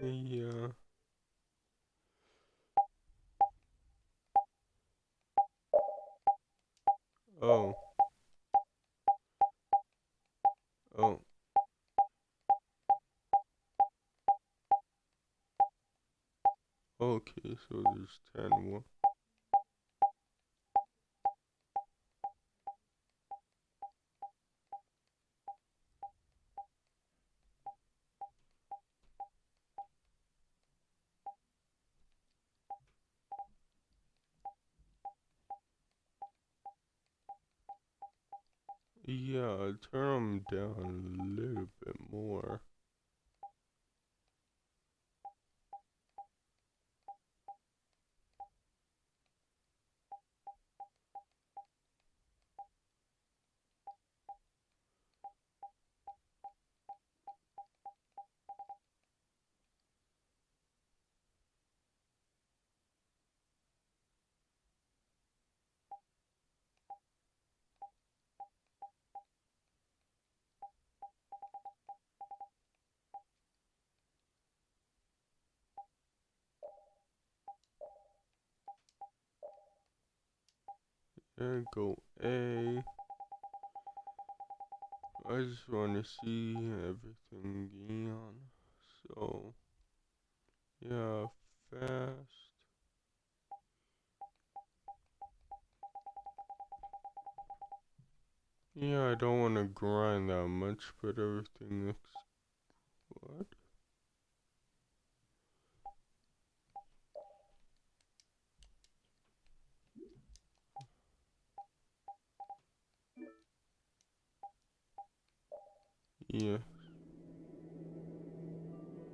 Yeah. Oh. Oh. Okay, so there's 10 more. Yeah, I'll turn them down a little bit more. And go A. I just want to see everything on. So, yeah, fast. Yeah, I don't want to grind that much, but everything looks what? Yeah.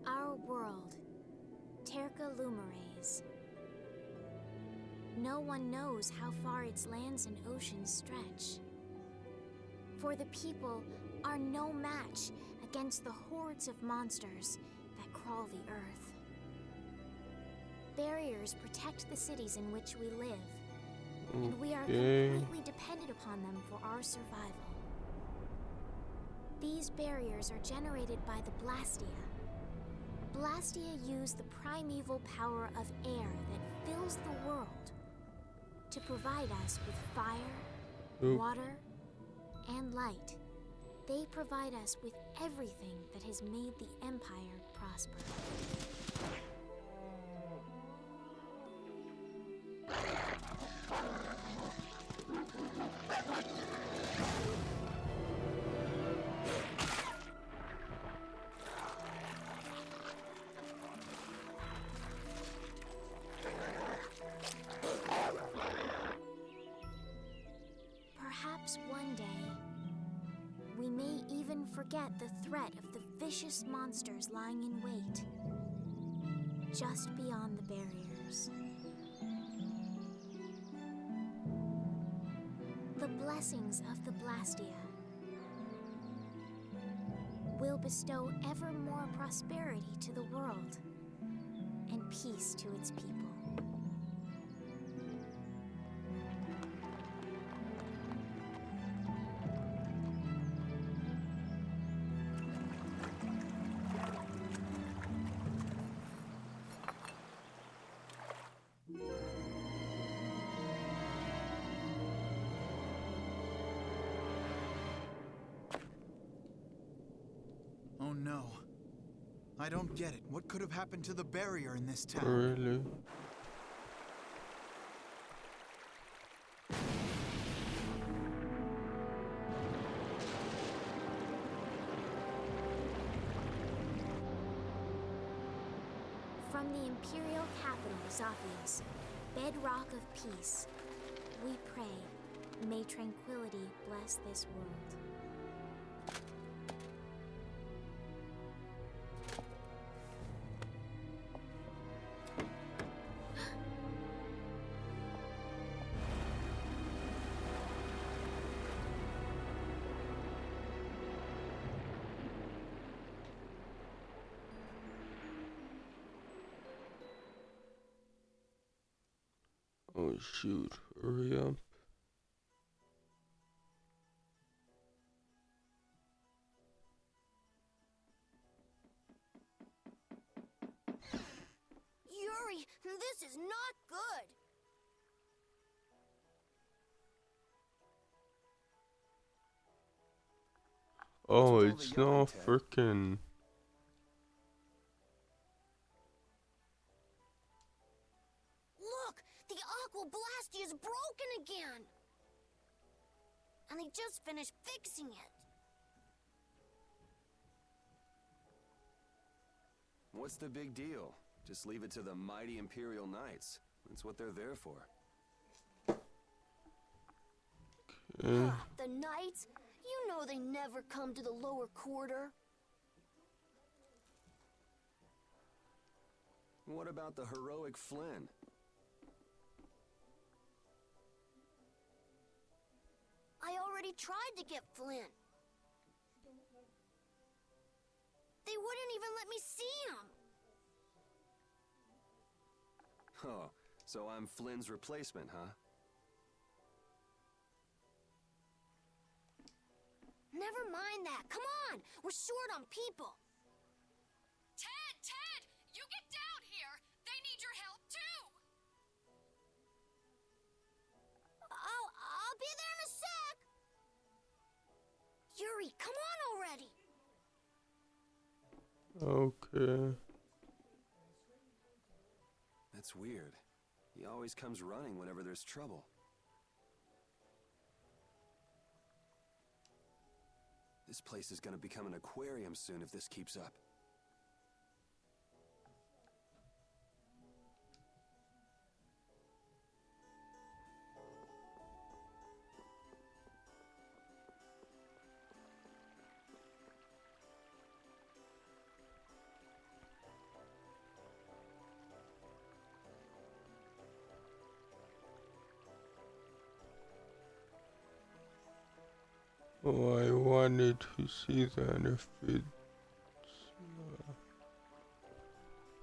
Our world, Terca Lumares. No one knows how far its lands and oceans stretch. For the people are no match against the hordes of monsters that crawl the earth. Barriers protect the cities in which we live, and we are completely dependent upon them for our survival. These barriers are generated by the Blastia. Blastia use the primeval power of air that fills the world to provide us with fire, water, and light. They provide us with everything that has made the Empire prosper. Perhaps one day, we may even forget the threat of the vicious monsters lying in wait just beyond the barriers. The blessings of the Blastia will bestow ever more prosperity to the world and peace to its people. Oh no. I don't get it. What could have happened to the barrier in this town? Really? From the imperial capital, Zophius, bedrock of peace, we pray, may tranquility bless this world. Oh shoot, hurry up. This is not good. Oh, with all the it's yelling, not Ted? freaking. Look, the Aqua Blasty is broken again. And they just finished fixing it. What's the big deal? Just leave it to the mighty Imperial Knights. That's what they're there for. Eh, The Knights? You know they never come to the lower quarter. What about the heroic Flynn? I already tried to get Flynn. They wouldn't even let me see him. Oh, so I'm Flynn's replacement, huh? Never mind that. Come on! We're short on people. Ted! You get down here! They need your help, too! I'll be there in a sec. Yuri, come on already. okay. That's weird. He always comes running whenever there's trouble. This place is gonna become an aquarium soon if this keeps up. Oh, I wanted to see that if it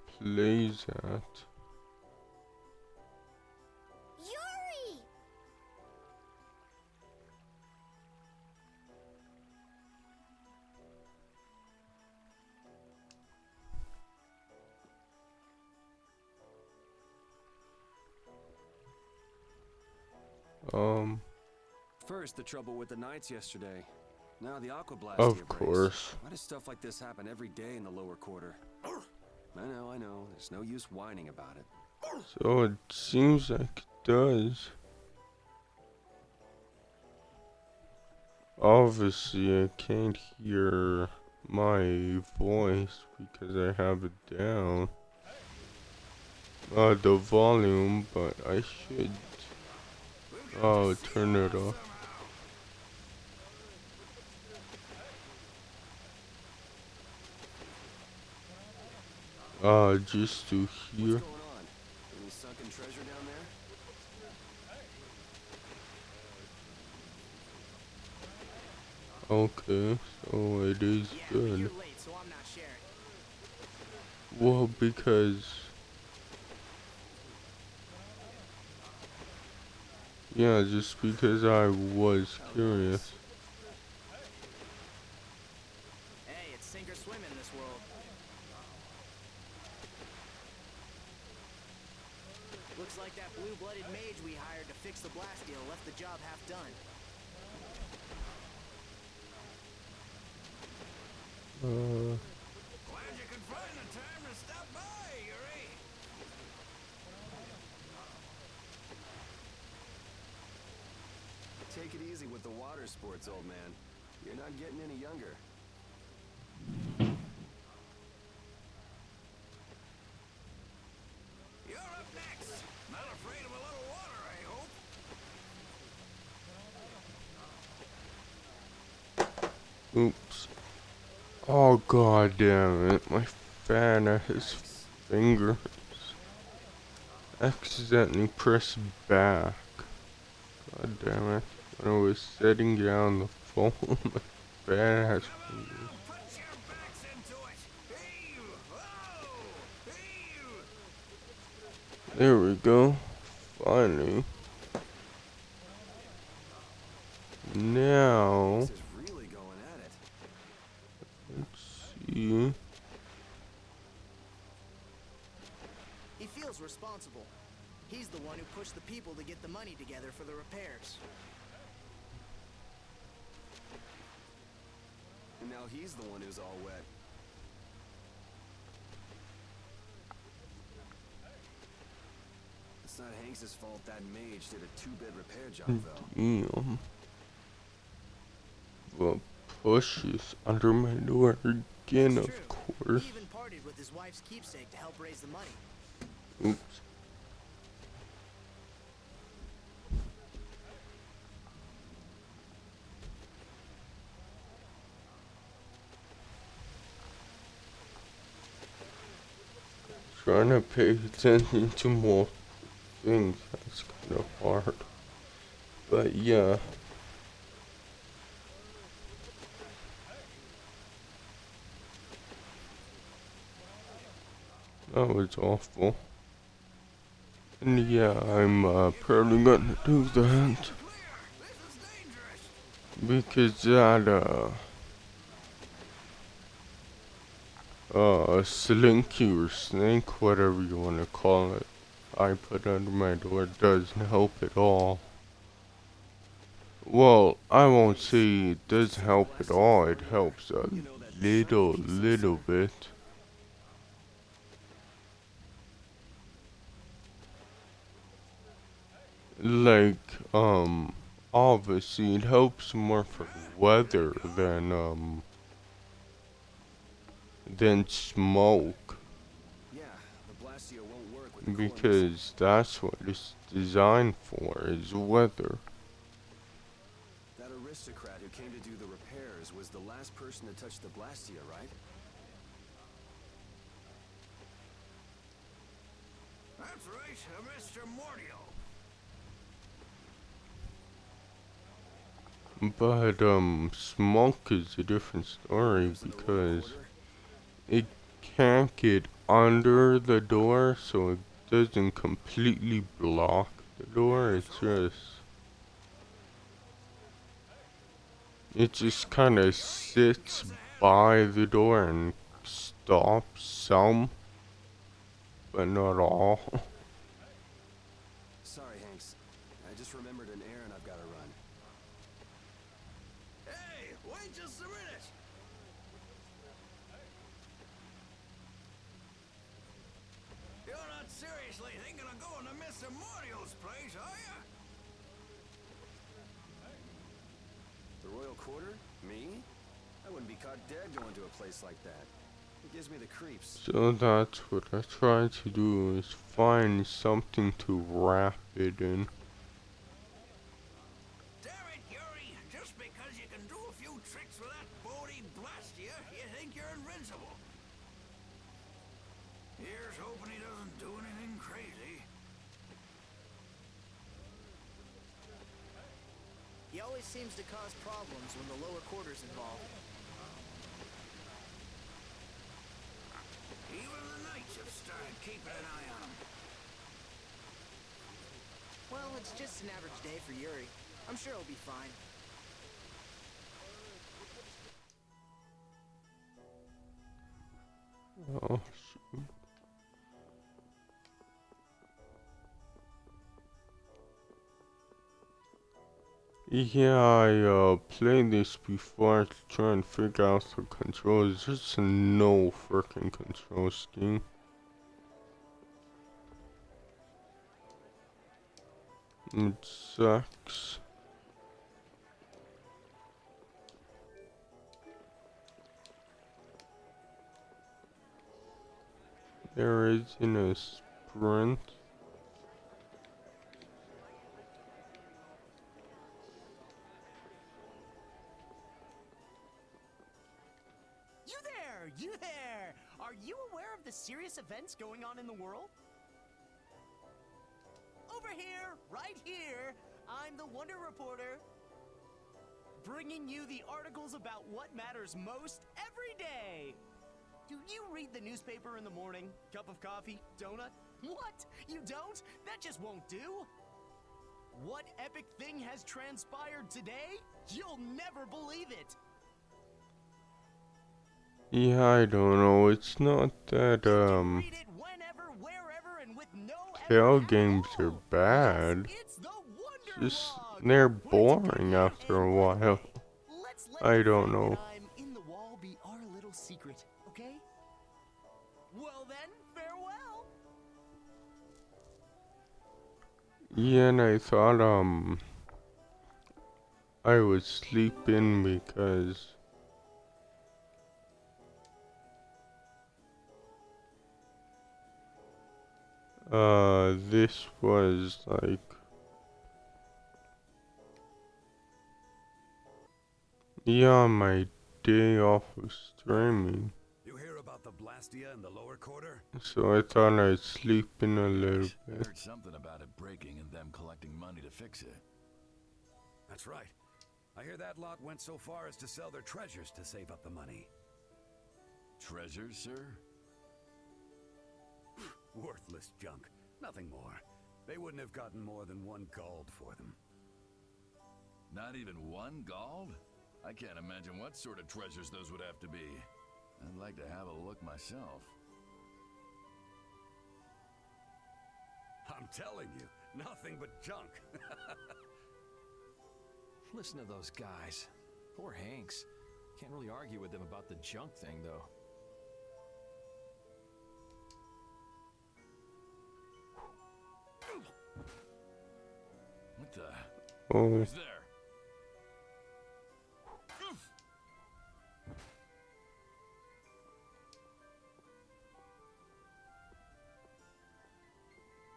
plays at. Yuri! First, the trouble with the Knights yesterday. Now the Aqua Blastia Of breaks. course. Why does stuff like this happen every day in the lower quarter? I know. There's no use whining about it. So it seems like it does. Obviously, I can't hear my voice because I have it down. The volume, but I should. Oh, turn it off. Just to hear. What's going on? Any sunken treasure down there? Okay, so it is Yeah, but good. you're late, so I'm not sharing. Well, because. Yeah, just because I was curious. Hey, it's sink or swim in this world. Looks like that blue-blooded mage we hired to fix the Blastia left the job half done. Glad you could find the time to stop by, Yuri. Take it easy with the water sports, old man. You're not getting any younger. You're up next. Not afraid of a little water, I hope. Oops. Oh, god damn it. My fan at his fingers accidentally pressed back. God damn it. When I was setting down the phone, my fan has fingers. Put your backs into it. Hey, whoa, hey. There we go. Finally. Now, This is really going at it. let's see. He feels was responsible. He's the one who pushed the people to get the money together for the repairs. And now he's the one who's all wet. It's not Hanks's fault that mage did a two-bit repair job, though. Damn. Well, pushes under my door again, It's of true. course. He even partied with his wife's keepsake to help raise the money. Oops. Trying to pay attention to more things, that's kind of hard. But yeah. That was awful. And yeah, I'm probably gonna do that. This is dangerous. Because that, slinky or snake, whatever you want to call it, I put under my door doesn't help at all. Well, I won't say it doesn't help at all, it helps a little bit. Like, obviously it helps more for weather than smoke. Yeah, the Blastio won't work with the coolness. Because that's what it's designed for, is weather. That aristocrat who came to do the repairs was the last person to touch the Blastia, right? That's right, Mr. Mordio. But, smoke is a different story because it can't get under the door, so it doesn't completely block the door, it just kinda sits by the door and stops some, but not all. Sorry, Hanks. I just remembered an errand I've got to run. Hey, wait just a minute. You're not seriously thinking of going to Mr. Mordio's place, are you? The Royal Quarter? Me? I wouldn't be caught dead going to a place like that. It gives me the creeps. So that's what I try to do, is find something to wrap it in. Damn it, Yuri. Just because you can do a few tricks with that bony Blastia, you think you're invincible. Here's hoping he doesn't do anything crazy. He always seems to cause problems when the lower quarter's involved. Even the knights have started keeping an eye on him. Well, it's just an average day for Yuri. I'm sure he'll be fine. Oh, shoot. Yeah, I played this before to try and figure out the controls. There's no freaking control scheme. It sucks. There isn't a sprint. You there! Are you aware of the serious events going on in the world? Over here, right here, I'm the Wonder Reporter, bringing you the articles about what matters most every day. Do you read the newspaper in the morning? Cup of coffee? Donut? What? You don't? That just won't do. What epic thing has transpired today? You'll never believe it. Yeah, I don't know. It's not that, You can read it whenever, wherever, and with no Telltale games are bad. It's the Wonder Just Log, they're where it's a boring good after a and by the while. way, let's let I the don't fact know. that I'm in the wall be our little secret, okay? Well then, farewell. Yeah, and I thought I was sleeping because this was like yeah, my day off of streaming. You hear about the Blastia in the lower quarter? So I thought I'd sleep in a little I bit. heard something about it breaking and them collecting money to fix it. That's right. I hear that lot went so far as to sell their treasures to save up the money. Treasures, sir? Worthless junk. Nothing more. They wouldn't have gotten more than 1 gold for them. Not even 1 gold? I can't imagine what sort of treasures those would have to be. I'd like to have a look myself. I'm telling you, nothing but junk. Listen to those guys. Poor Hanks. Can't really argue with them about the junk thing, though. What the? Oh, Who's there?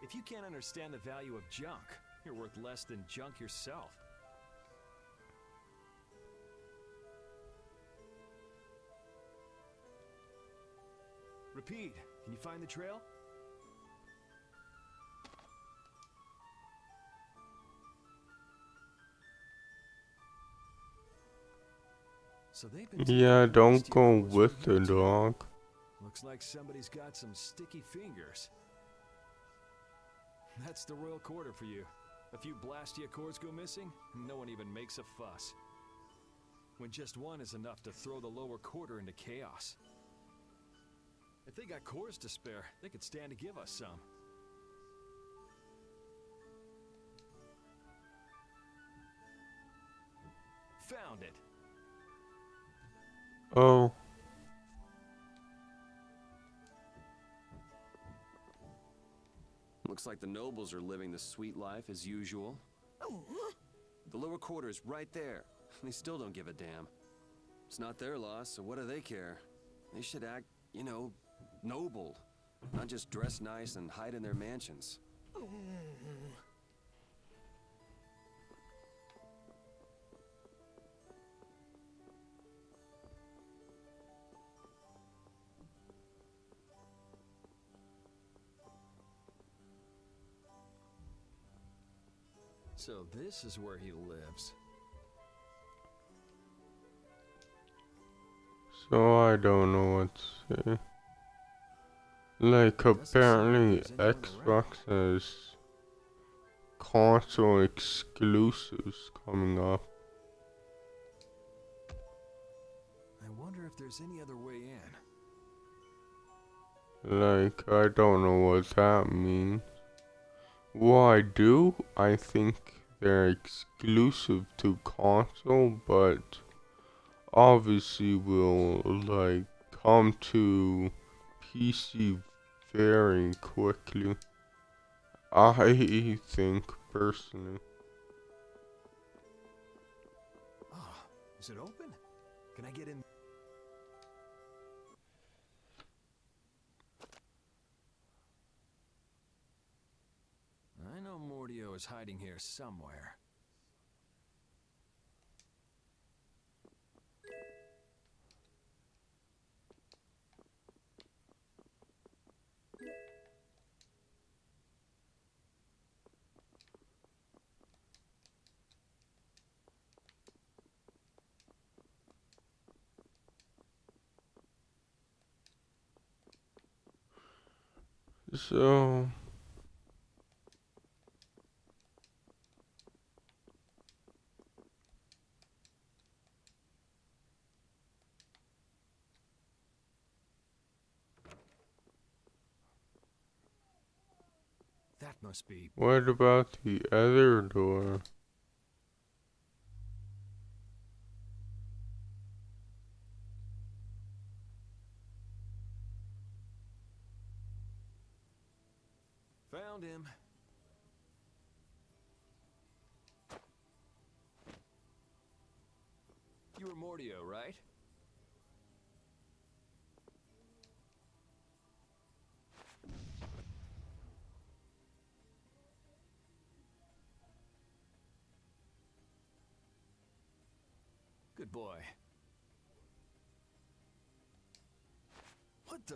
If you can't understand the value of junk, you're worth less than junk yourself. Repeat, can you find the trail? So they've been yeah, taking don't last go year for with the goods, huh? dog. Looks like somebody's got some sticky fingers. That's the royal quarter for you. A few Blastia cores go missing, and no one even makes a fuss. When just one is enough to throw the lower quarter into chaos. If they got cores to spare, they could stand to give us some. Found it. Oh, Looks like the nobles are living the sweet life as usual. The lower quarter is right there. They still don't give a damn. It's not their loss, so what do they care? They should act, you know, noble. Not just dress nice and hide in their mansions. So this is where he lives. so I don't know what to say. Like, apparently Xbox has console exclusives coming up. I wonder if there's any other way in. Like, I don't know what that means. Well, I do. I think they're exclusive to console, but obviously will, like, come to PC very quickly. I think, personally. Ah, is it open? Can I get in? I know Mordio is hiding here somewhere. So, That must be... What about the other door? Found him. You were Mordio, right? Good boy. What the?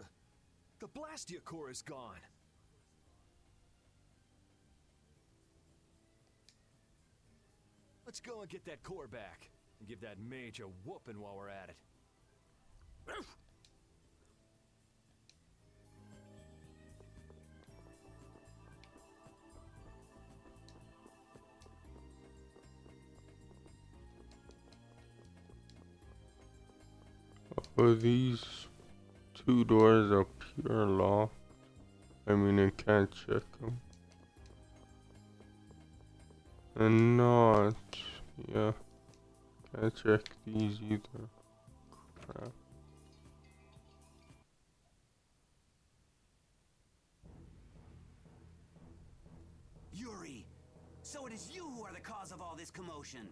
The Blastia core is gone. Let's go and get that core back, and give that mage a whooping while we're at it. Oh, these two doors are pure locked. I mean, I can't check them. And not, yeah, can't check these either. Crap. Yuri, so it is you who are the cause of all this commotion.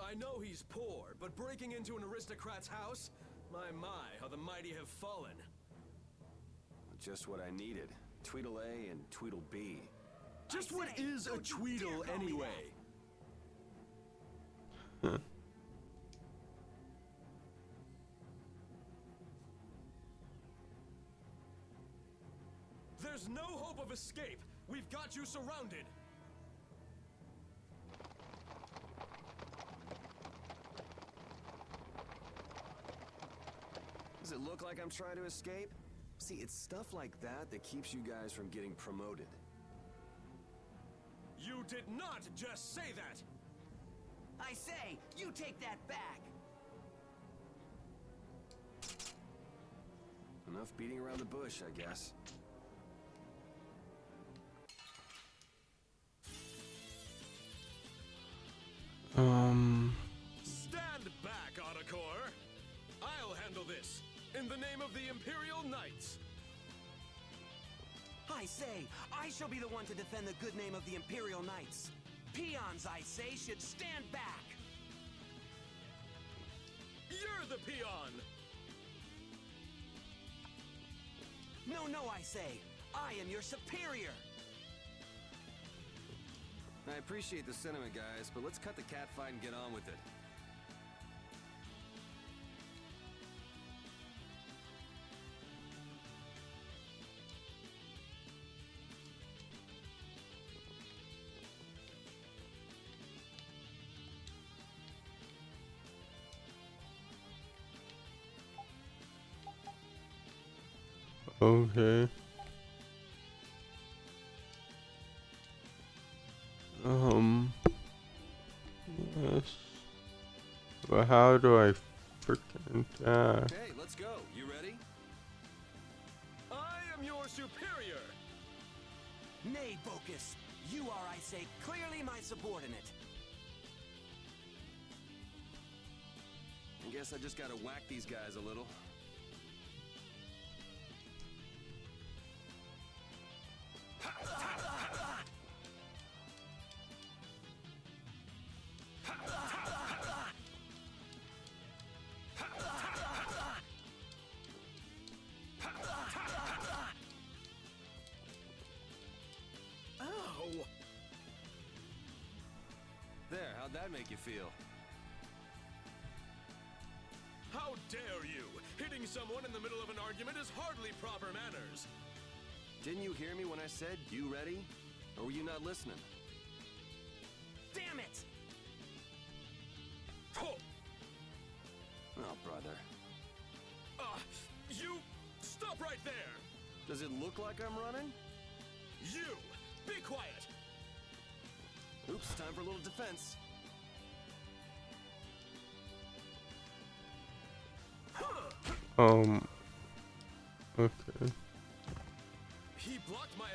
I know he's poor, but breaking into an aristocrat's house? My, how the mighty have fallen. Just what I needed. Tweedle A and Tweedle B. Just what is a Tweedle anyway? There's no hope of escape. We've got you surrounded. Does it look like I'm trying to escape? See, it's stuff like that that keeps you guys from getting promoted. You did not just say that! I say, you take that back! Enough beating around the bush, I guess. Stand back, Autocore! I'll handle this, in the name of the Imperial Knights! I say, I shall be the one to defend the good name of the Imperial Knights. Peons, I say, should stand back! You're the peon! No, I say, I am your superior! I appreciate the sentiment, guys, but let's cut the catfight and get on with it. Okay. Yes. But how do I freaking die? Okay, let's go. You ready? I am your superior! Nay, Bocus, you are, I say, clearly my subordinate. I guess I just gotta whack these guys a little. There, how'd that make you feel? How dare you! Hitting someone in the middle of an argument is hardly proper manners! Didn't you hear me when I said, you ready? Or were you not listening? Damn it! Oh, Oh, brother. you... Stop right there! Does it look like I'm running? You! Be quiet! Oops, time for a little defense. Okay. He blocked my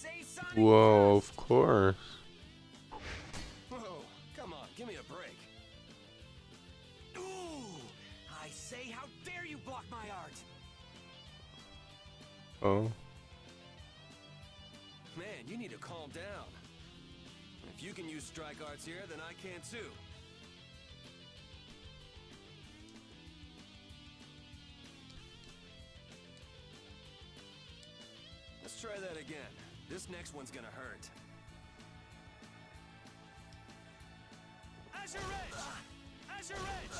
say, Sonic? Well, of course. Whoa, come on, give me a break. Ooh! I say, how dare you block my art? Oh. Man, you need to calm down. If you can use strike arts here, then I can too. Let's try that again. This next one's gonna hurt. Azure Edge! Azure Edge!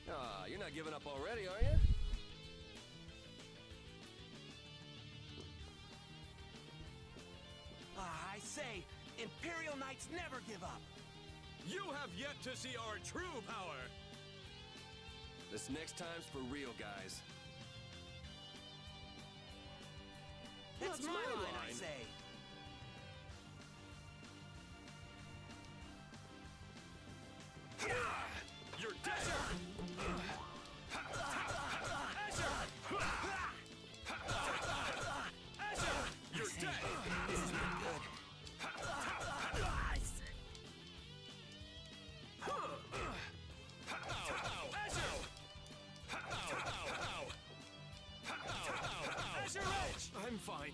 Ah, you're not giving up already, are you? I say, Imperial Knights never give up. You have yet to see our true power. This next time's for real, guys. It's my line, I say. You're dead. You're dead. I'm fine.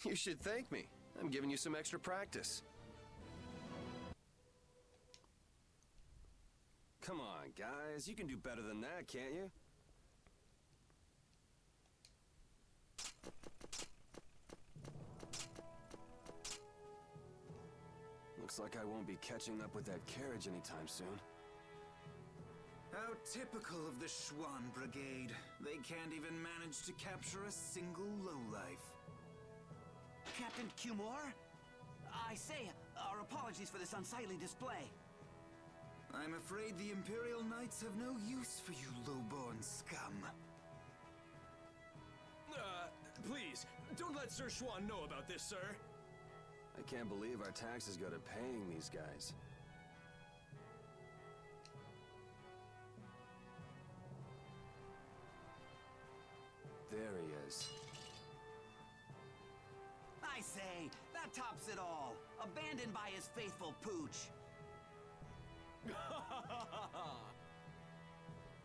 You should thank me. I'm giving you some extra practice. Come on, guys. You can do better than that, can't you? Looks like I won't be catching up with that carriage anytime soon. How typical of the Schwann Brigade. They can't even manage to capture a single lowlife. Captain Cumore? I say, our apologies for this unsightly display. I'm afraid the Imperial Knights have no use for you lowborn scum. Please, don't let Sir Schwann know about this, sir. I can't believe our taxes go to paying these guys. There he is. I say, that tops it all. Abandoned by his faithful pooch.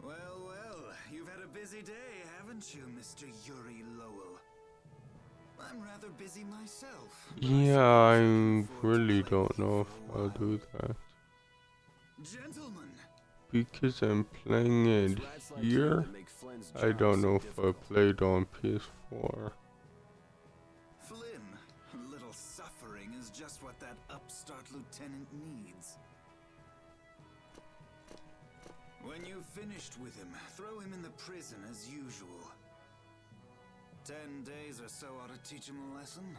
Well, well, you've had a busy day, haven't you, Mr. Yuri Lowell? I'm rather busy myself. Yeah, I really don't know if I'll do that. Gentlemen, Because I'm playing it here, I don't know if I played on PS4. Flynn, a little suffering is just what that upstart lieutenant needs. When you've finished with him, throw him in the prison as usual. 10 days or so ought to teach him a lesson.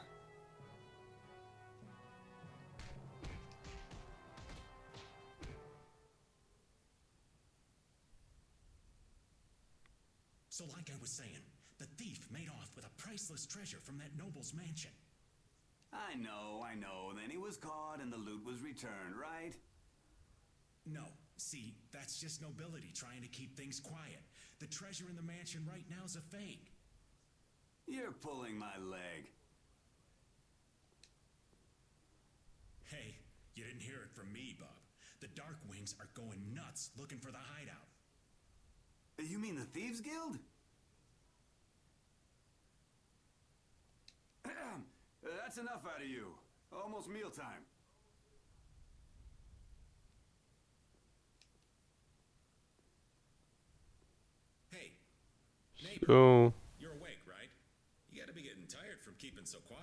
So like I was saying, the thief made off with a priceless treasure from that noble's mansion. I know. Then he was caught and the loot was returned, right? No, see, that's just nobility trying to keep things quiet. The treasure in the mansion right now is a fake. You're pulling my leg. Hey, you didn't hear it from me, Bub. The Dark Wings are going nuts looking for the hideout. You mean the Thieves Guild? That's enough out of you. Almost mealtime. Hey, neighbor, So, you're awake, right? You gotta be getting tired from keeping so quiet.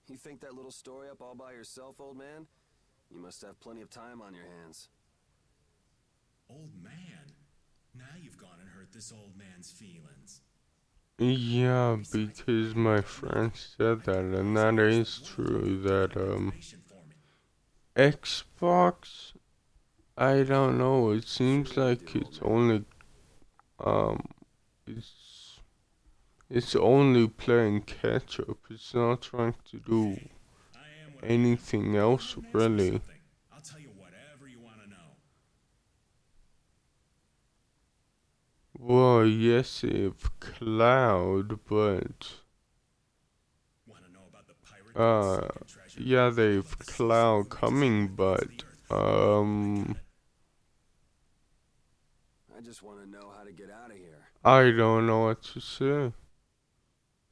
You think that little story up all by yourself, old man? You must have plenty of time on your hands. Old man? Now you've gone and hurt this old man's feelings. yeah, because my friend said that, and that is true, that, Xbox, I don't know, it seems like it's only, it's only playing catch up, it's not trying to do anything else, really. I'll tell you whatever you want to know. Well, yes, if Cloud, but Want to know about the pirate that seeking treasure? yeah, How they've about the seashore Cloud who reaches coming, over the face of but the earth? I got it. I just want to know how to get out of here. I don't know what to say.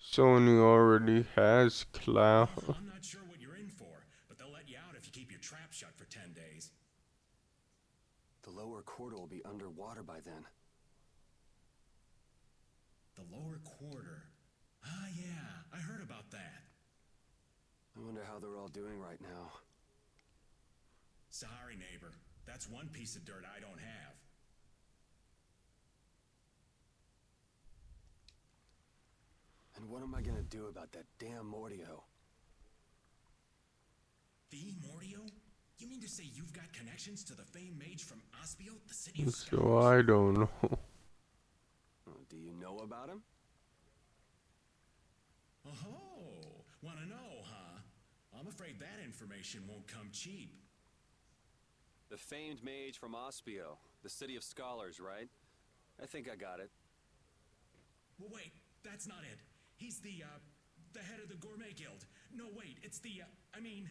Sony already has Cloud. I'm not sure what you're in for, but they'll let you out if you keep your trap shut for 10 days. The lower quarter will be underwater by then. The lower quarter. Ah, yeah, I heard about that. I wonder how they're all doing right now. Sorry, neighbor. That's one piece of dirt I don't have. And what am I gonna do about that damn Mordio? The Mordio? You mean to say you've got connections to the famed mage from Ospio, the city of So scholars? I don't know. Do you know about him? Oh, wanna know, huh? I'm afraid that information won't come cheap. The famed mage from Ospio, the city of scholars, right? I think I got it. Well, wait, that's not it. He's the head of the Gourmet Guild. No, wait, it's the, I mean...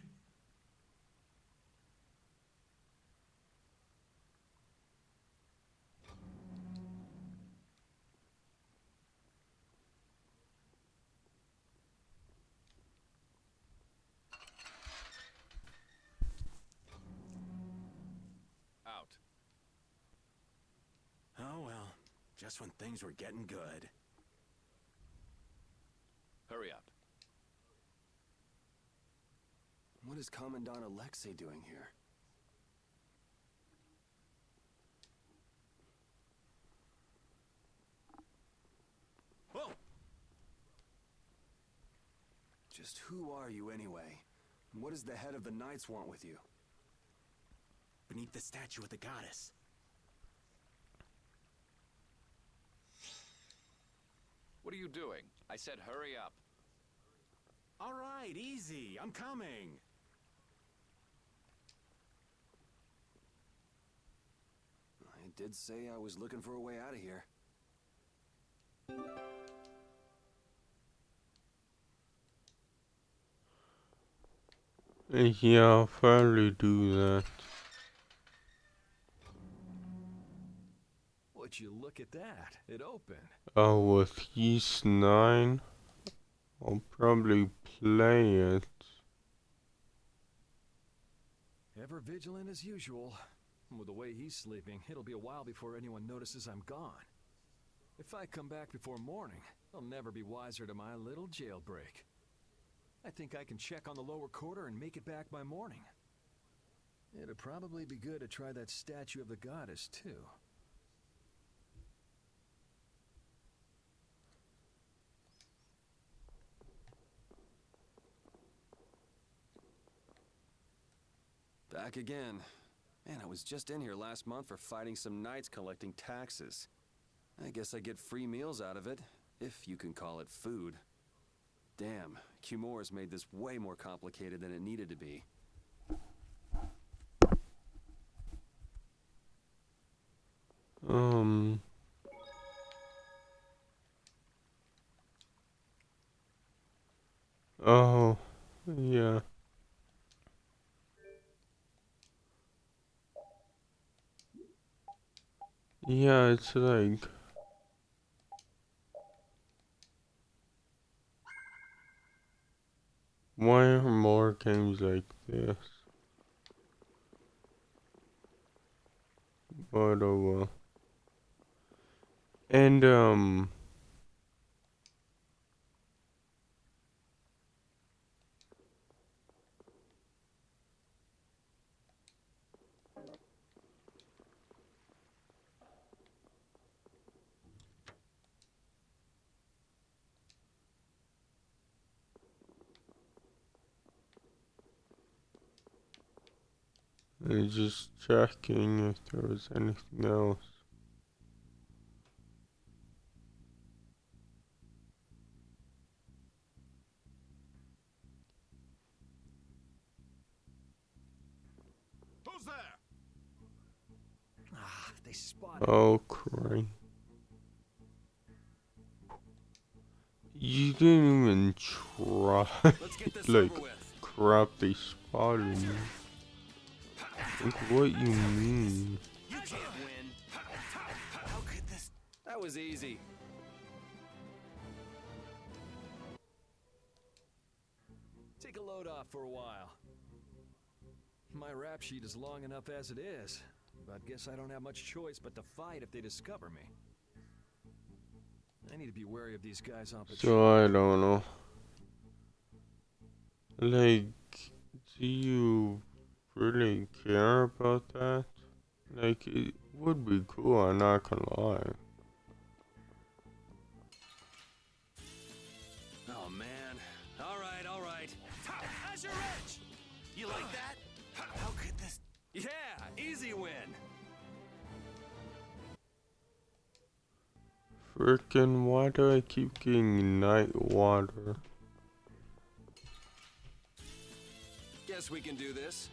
Out. Oh well, just when things were getting good. Hurry up. What is Commandant Alexei doing here? Whoa! Just who are you anyway? And what does the head of the Knights want with you? Beneath the statue of the goddess. What are you doing? I said hurry up. All right, easy. I'm coming. I did say I was looking for a way out of here. Yeah, I'll probably do that. Would you look at that? It opened. With Yeast 9, I'll probably play it. Ever vigilant as usual. With the way he's sleeping, it'll be a while before anyone notices I'm gone. If I come back before morning, they'll never be wiser to my little jailbreak. I think I can check on the lower quarter and make it back by morning. It'd probably be good to try that statue of the goddess, too. Back again. Man, I was just in here last month for fighting some knights collecting taxes. I guess I get free meals out of it, if you can call it food. Damn, Cumor's made this way more complicated than it needed to be. Oh, yeah. Yeah, it's like... Why are more games like this? But oh well. And just checking if there was anything else. Ah, they spotted. Oh, crap. You didn't even try. Let's get this Like, over with. crap, they spotted me. Like, what you mean? You can't win. How could this? That was easy. Take a load off for a while. My rap sheet is long enough as it is, but guess I don't have much choice but to fight if they discover me. I need to be wary of these guys on patrol. So I don't know. Like, do you really care about that? Like, it would be cool, I'm not gonna lie. Oh man. All right, all right. Azure Edge! You like that? How could this? Yeah, easy win. Frickin', why do I keep getting night water? Guess we can do this.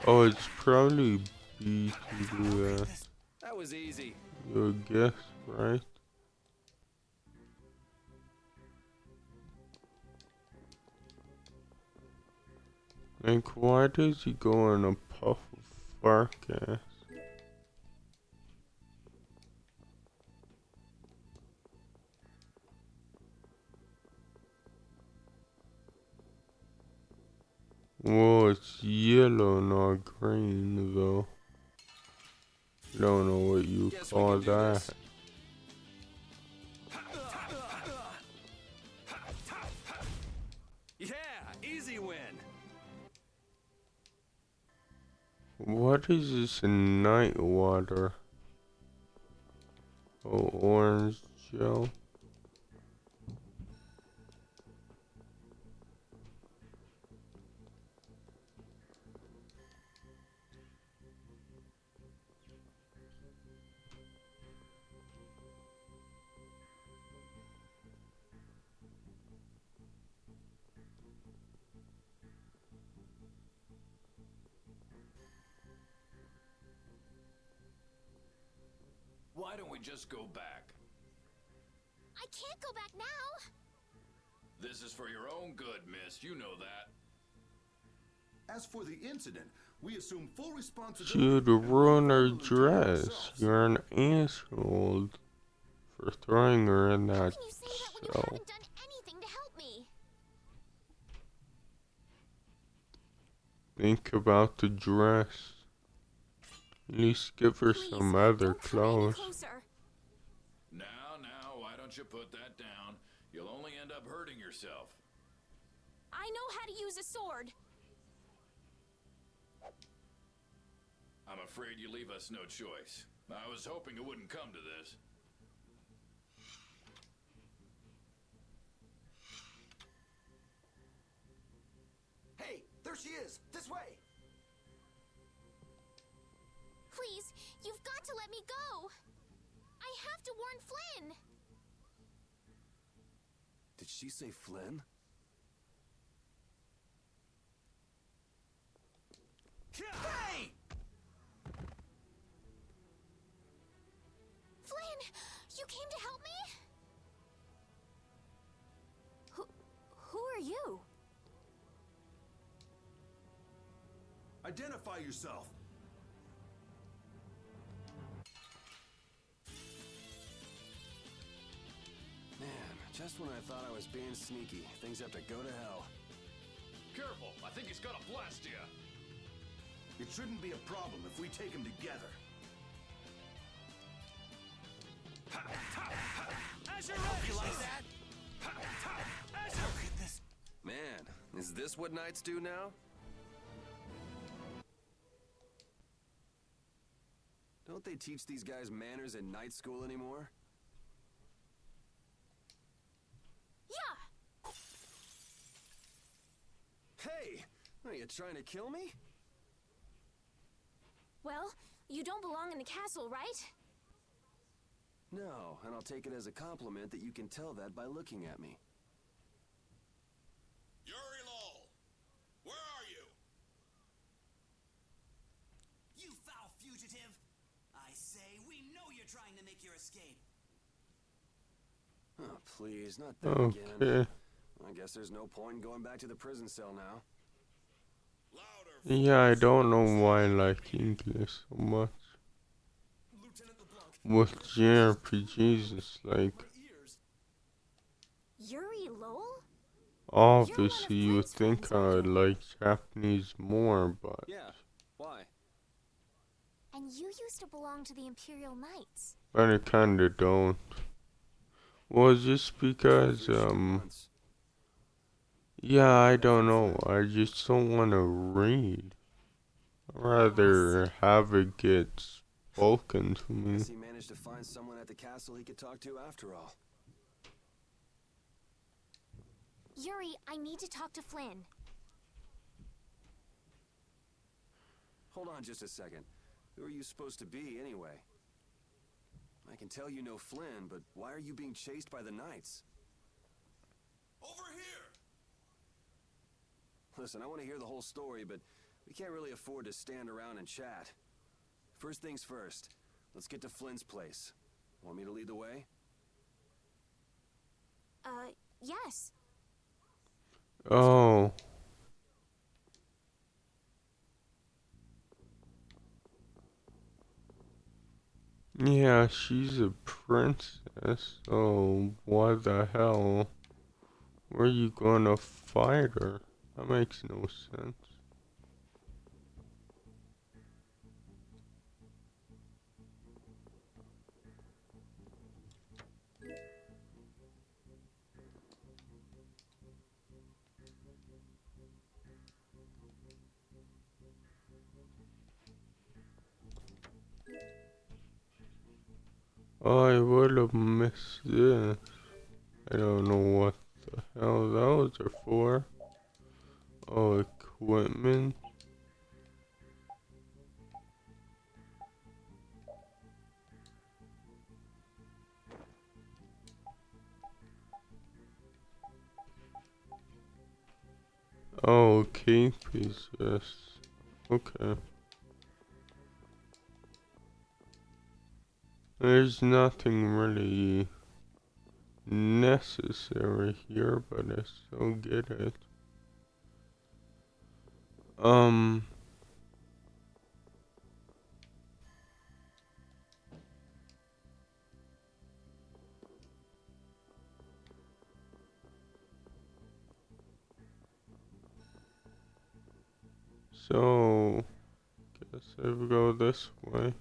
Oh, it's probably B to do that. That was easy. You guess, right? Like, why does he go in a puff of fart gas? Whoa, it's yellow, not green, though. Don't know what you call that. Yeah, easy win. What is this night water? Oh, orange gel. Why don't we just go back? I can't go back now. This is for your own good, miss. You know that. As for the incident, we assume full responsibility. She'd ruin her dress. You're an asshole for throwing her in that How can you say that when you cell. haven't done anything to help me? Think about the dress. At least give her Please, some other don't come any clothes. closer. Now, why don't you put that down? You'll only end up hurting yourself. I know how to use a sword. I'm afraid you leave us no choice. I was hoping it wouldn't come to this. Hey, there she is! This way! Please, you've got to let me go. I have to warn Flynn. Did she say Flynn? Hey! Flynn, you came to help me? Who are you? Identify yourself. Man, just when I thought I was being sneaky, things have to go to hell. Careful, I think he's gonna blast you. It shouldn't be a problem if we take them together. Azure Edge! You like that? Azure! How could this? Man, is this what knights do now? Don't they teach these guys manners in night school anymore? Yeah. Hey! Are you trying to kill me? Well, you don't belong in the castle, right? No, and I'll take it as a compliment that you can tell that by looking at me. Yuri Lowell, where are you? You foul fugitive! I say, we know you're trying to make your escape. Oh, please, not that again. Okay. I guess there's no point in going back to the prison cell now. Yeah, I don't know why I like English so much. With JRPGs, it's like, Yuri Lowell? obviously you would think I would like Japanese more, but Yeah, why? And you used to belong to the Imperial Knights. I kinda don't. Well, just because, yeah, I don't know, I just don't wanna read. I'd rather have it get spoken to me. Guess he managed to find someone at the castle he could talk to after all. Yuri, I need to talk to Flynn. Hold on just a second. Who are you supposed to be, anyway? I can tell you know Flynn, but why are you being chased by the Knights? Over here! Listen, I want to hear the whole story, but we can't really afford to stand around and chat. First things first, let's get to Flynn's place. Want me to lead the way? Yes. Oh. Yeah, she's a princess, so why the hell were you gonna fight her? That makes no sense. Oh, I would have missed this. I don't know what the hell those are for. Oh, equipment. Oh, cape is just okay. There's nothing really necessary here, but I still get it. So guess I will go this way.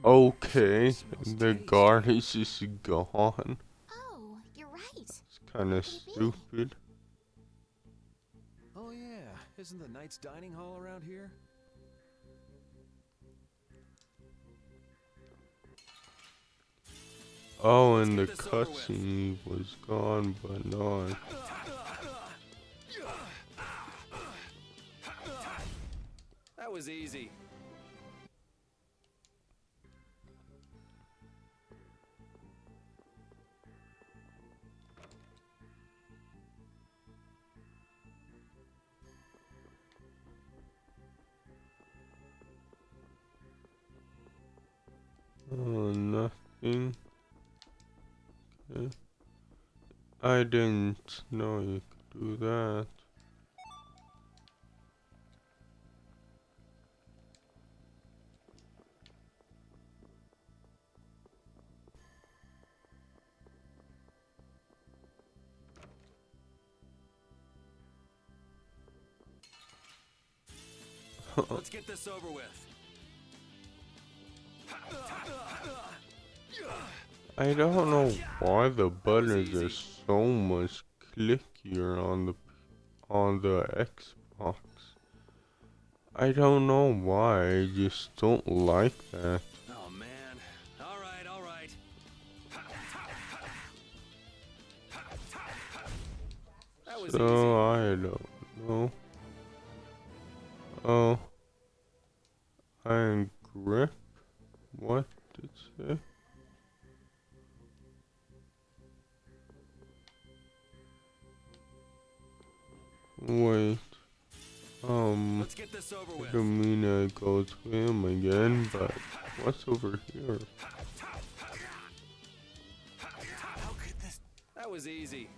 Okay, the guard is just gone. Oh, you're right. It's kind of stupid. Oh yeah, isn't the Knights dining hall around here? Oh, and the cutscene was gone, but not. That was easy. Oh, nothing. Okay. I didn't know you could do that. Let's get this over with. I don't know why the buttons are so much clickier on the Xbox. I don't know why, I just don't like that. Oh man. Alright, alright. That was easy. So I don't know. Oh. Iron grip? What did it say? Wait. Let's get this over I with. don't mean to go to him again, but what's over here? How could this... That was easy.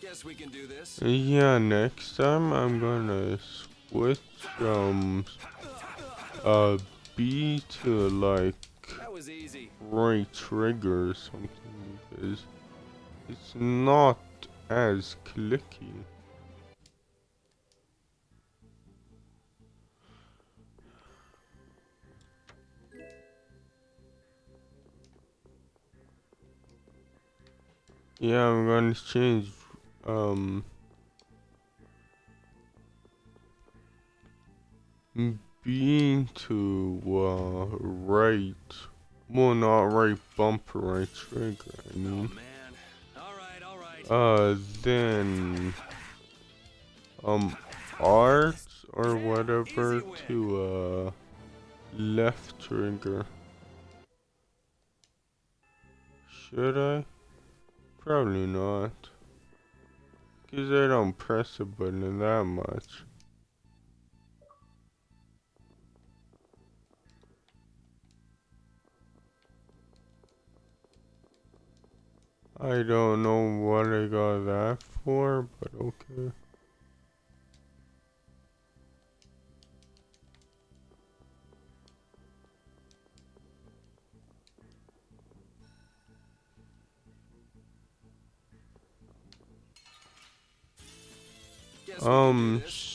Guess we can do this. Yeah, next time I'm gonna switch B to like That was easy. right trigger or something because it's not as clicky. Yeah, I'm gonna change B to right, well, not right bumper, right trigger, I mean. Oh man. All right. Then art or whatever to left trigger. Should I? Probably not. Cause I don't press a button that much. I don't know what I got that for, but okay.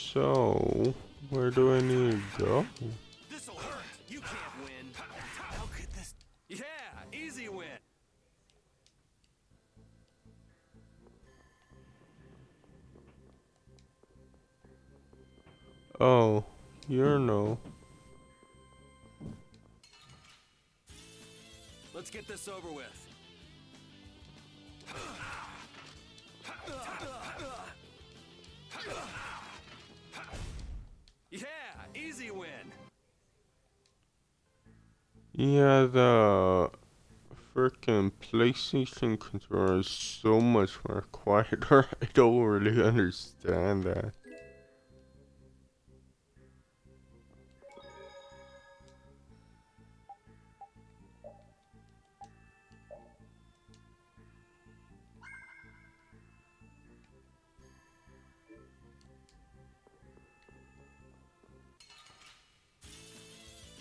So where do I need to go? This'll hurt. You can't win. How could this... Yeah, easy win. Oh, you're no. Let's get this over with. Yeah, easy win. Yeah, the frickin' PlayStation controller is so much more quieter. I don't really understand that.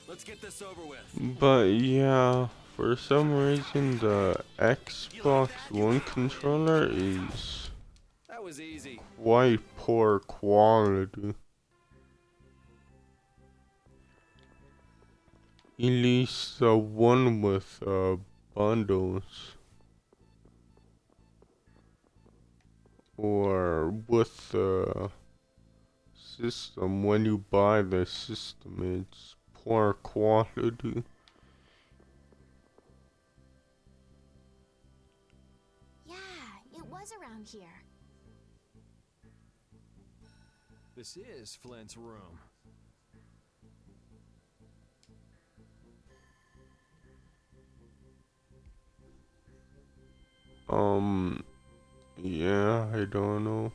Let's get this over with. But yeah, for some reason the Xbox One controller is That was easy. quite poor quality. At least the one with bundles. Or with the system, when you buy the system, it's poor quality. Yeah, it was around here. This is Flint's room. Yeah, I don't know.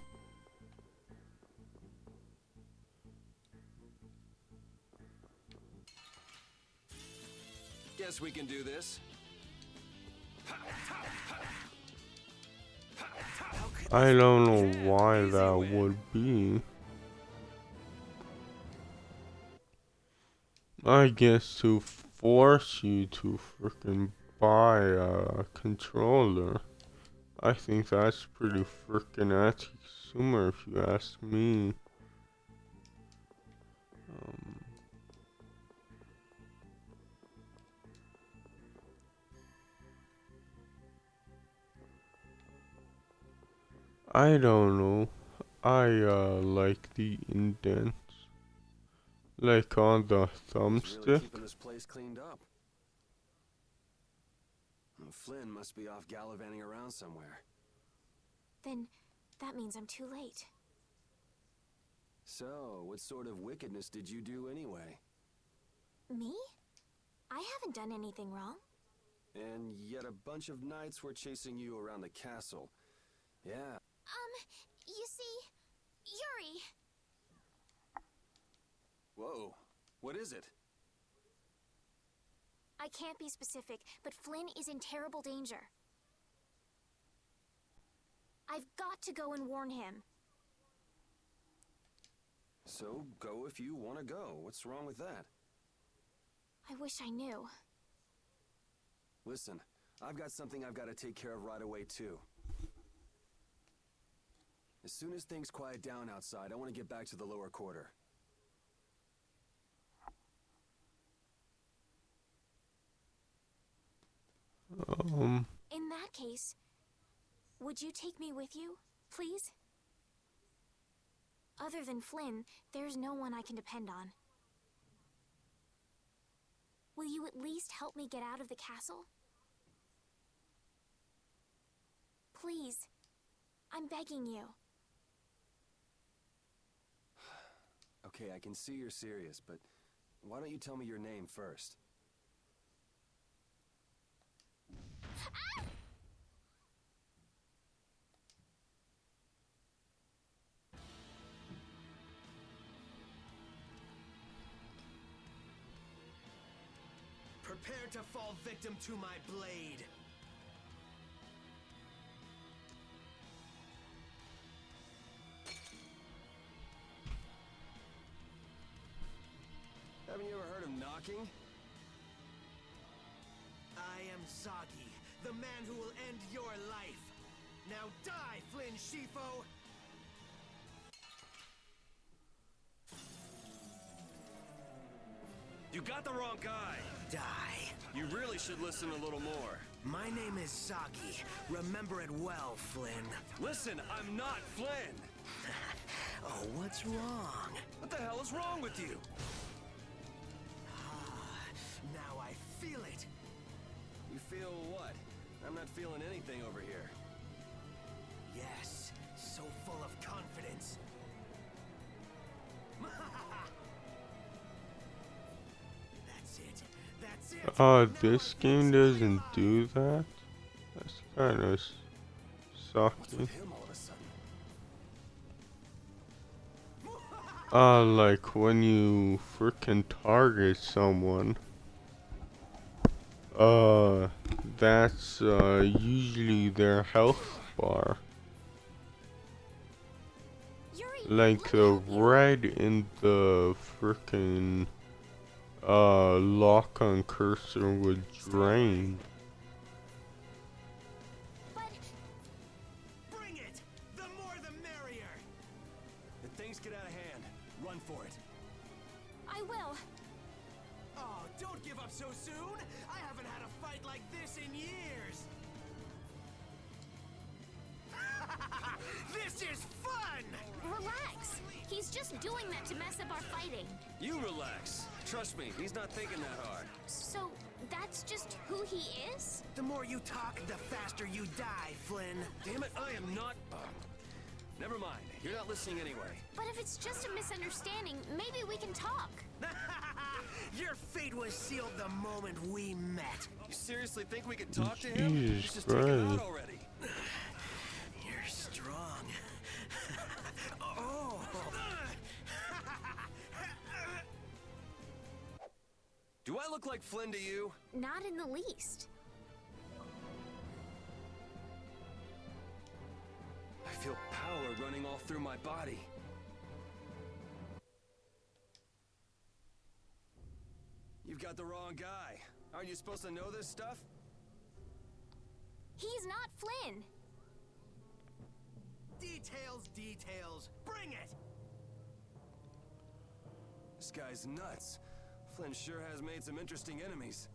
Guess we can do this. I don't know why that would be. I guess to force you to freaking buy a controller. I think that's pretty freaking anti-consumer if you ask me. I don't know. I like the indents. Like on the thumbstick. Really keeping this place cleaned up. Well, Flynn must be off gallivanting around somewhere. Then that means I'm too late. So, what sort of wickedness did you do anyway? Me? I haven't done anything wrong. And yet a bunch of knights were chasing you around the castle. Yeah. You see, Yuri... Whoa. What is it? I can't be specific, but Flynn is in terrible danger. I've got to go and warn him. So, go if you want to go. What's wrong with that? I wish I knew. Listen, I've got something I've got to take care of right away, too. As soon as things quiet down outside, I want to get back to the lower quarter. In that case, would you take me with you, please? Other than Flynn, there's no one I can depend on. Will you at least help me get out of the castle? Please, I'm begging you. Okay, I can see you're serious, but why don't you tell me your name first? Ah! Prepare to fall victim to my blade. Haven't you ever heard of knocking? I am Zagi, the man who will end your life. Now die, Flynn Shifo! You got the wrong guy! Die. You really should listen a little more. My name is Zagi. Remember it well, Flynn. Listen, I'm not Flynn! Oh, what's wrong? What the hell is wrong with you? Now I feel it. You feel what? I'm not feeling anything over here. Yes, so full of confidence. That's it. That's it. This game doesn't do that? That's kind of sucky. Like when you frickin' target someone. That's usually their health bar. Like the red in the frickin' lock on cursor would drain. Bring it! The more the merrier! If things get out of hand, run for it. I will. Oh, don't give up so soon! I haven't had a fight like this in years! This is fun! Relax. He's just doing that to mess up our fighting. You relax. Trust me, he's not thinking that hard. So, that's just who he is? The more you talk, the faster you die, Flynn. Damn it, I am not... Never mind, you're not listening anyway. But if it's just a misunderstanding, maybe we can talk. Your fate was sealed the moment we met. You seriously think we could talk to him? Jesus He's just taken out Christ. already. You're strong. Oh! Do I look like Flynn to you? Not in the least. I feel power running all through my body. You've got the wrong guy. Aren't you supposed to know this stuff? He's not Flynn. Details, details. Bring it! This guy's nuts. Flynn sure has made some interesting enemies.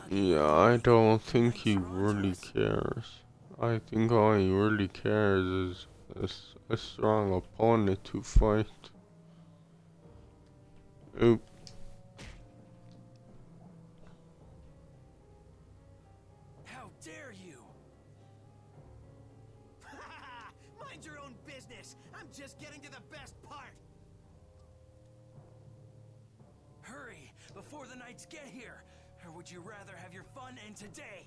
Yeah, I don't think he really cares. I think all he really cares is a strong opponent to fight. Oop. How dare you! Mind your own business! I'm just getting to the best part! Hurry, before the knights get here! Or would you rather have your fun end today?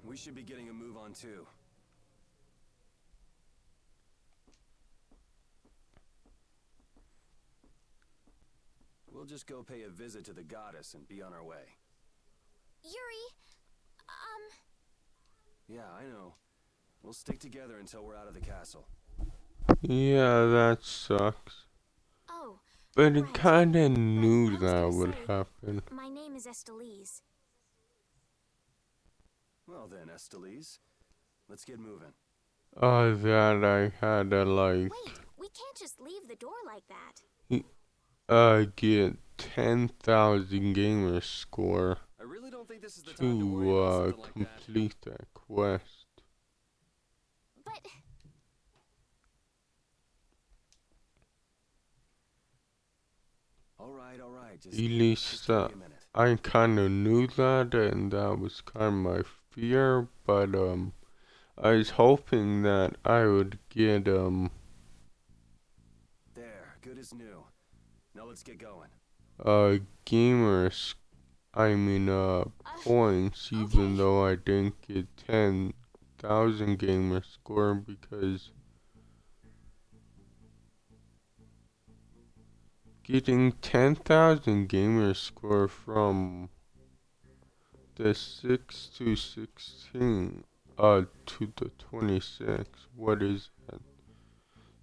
We should be getting a move on too. We'll just go pay a visit to the goddess and be on our way. Yuri, Yeah, I know. We'll stick together until we're out of the castle. Yeah, that sucks. Oh, But it right. kinda But knew I was that gonna would say, happen. my name is Estelise. Well then, Estelise, let's get moving. That I had to like Wait, we can't just leave the door like that. get 10,000 gamer score I really don't think this is the time to worry to about something like that. complete that quest. But All right. At least just give me a minute. I kinda knew that, and that was kind of my fear, but I was hoping that I would get There, good as new. Now let's get going. gamers, points, even though I didn't get 10,000 gamer score, because getting 10,000 gamer score from the 6 to 16 to the 26, what is that?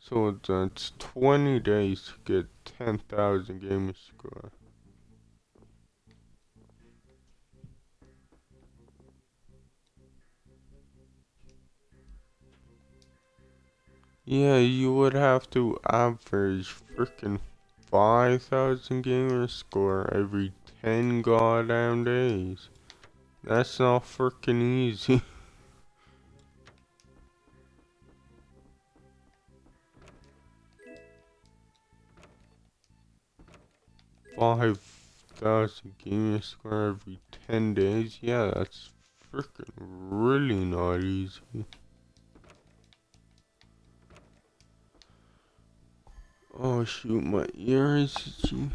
So that's 20 days to get 10,000 gamer score. Yeah, you would have to average freaking 5,000 gamer score every 10 goddamn days. That's not freaking easy. 5,000 gamer score every 10 days? Yeah, that's freaking really not easy. Oh shoot, my ear is itchy.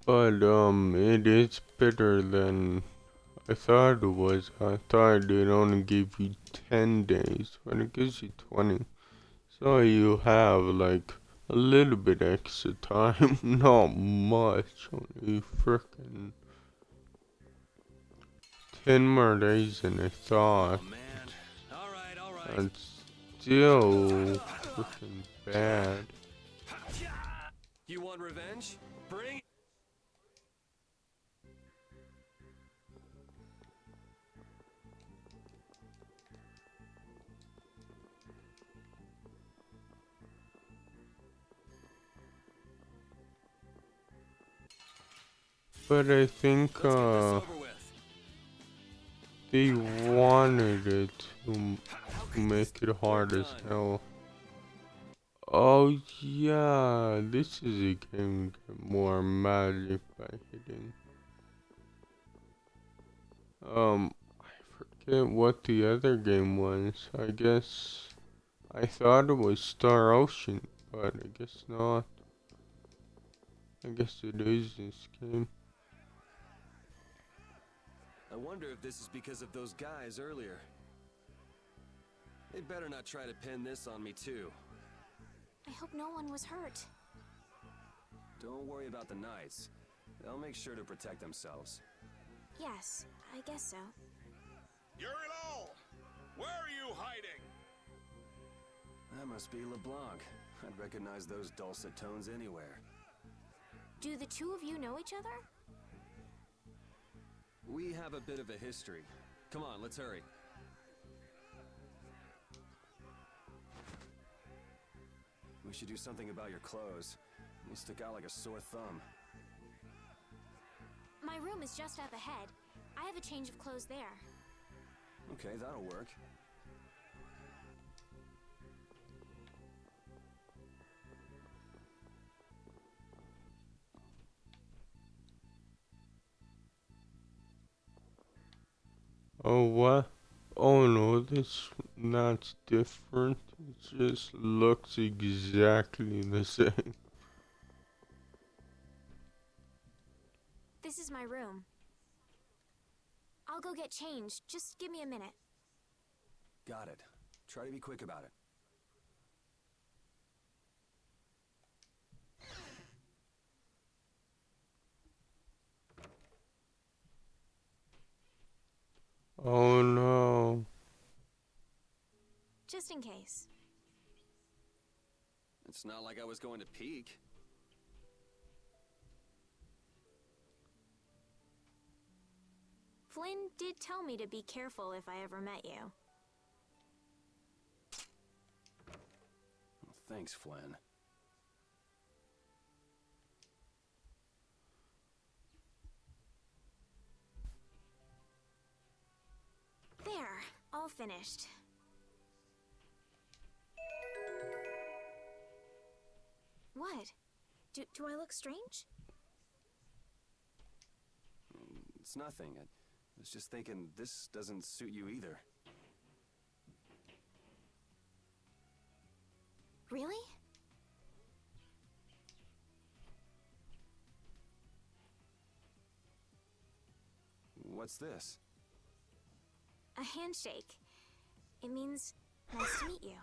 But it is better than I thought it was. I thought it only gave you 10 days, but it gives you 20. So you have like a little bit extra time, not much, only frickin' 10 more days than I thought. Oh man. All right. That's still frickin' bad. You want revenge? Bring. But I think they wanted it to make it hard as hell. Oh yeah, this is a game to get more magic by hitting. I forget what the other game was. I guess I thought it was Star Ocean, but I guess not. I guess it is this game. I wonder if this is because of those guys earlier. They'd better not try to pin this on me too. I hope no one was hurt. Don't worry about the knights. They'll make sure to protect themselves. Yes, I guess so. Yuri Lowell! Where are you hiding? That must be LeBlanc. I'd recognize those dulcet tones anywhere. Do the two of you know each other? We have a bit of a history. Come on, let's hurry. We should do something about your clothes. You stick out like a sore thumb. My room is just up ahead. I have a change of clothes there. Okay, that'll work. Oh, what? Oh no, that's different. It just looks exactly the same. This is my room. I'll go get changed. Just give me a minute. Got it. Try to be quick about it. Oh no. Just in case. It's not like I was going to peek. Flynn did tell me to be careful if I ever met you. Thanks, Flynn. There, all finished. What? Do I look strange? It's nothing. I was just thinking this doesn't suit you either. Really? What's this? A handshake. It means nice to meet you.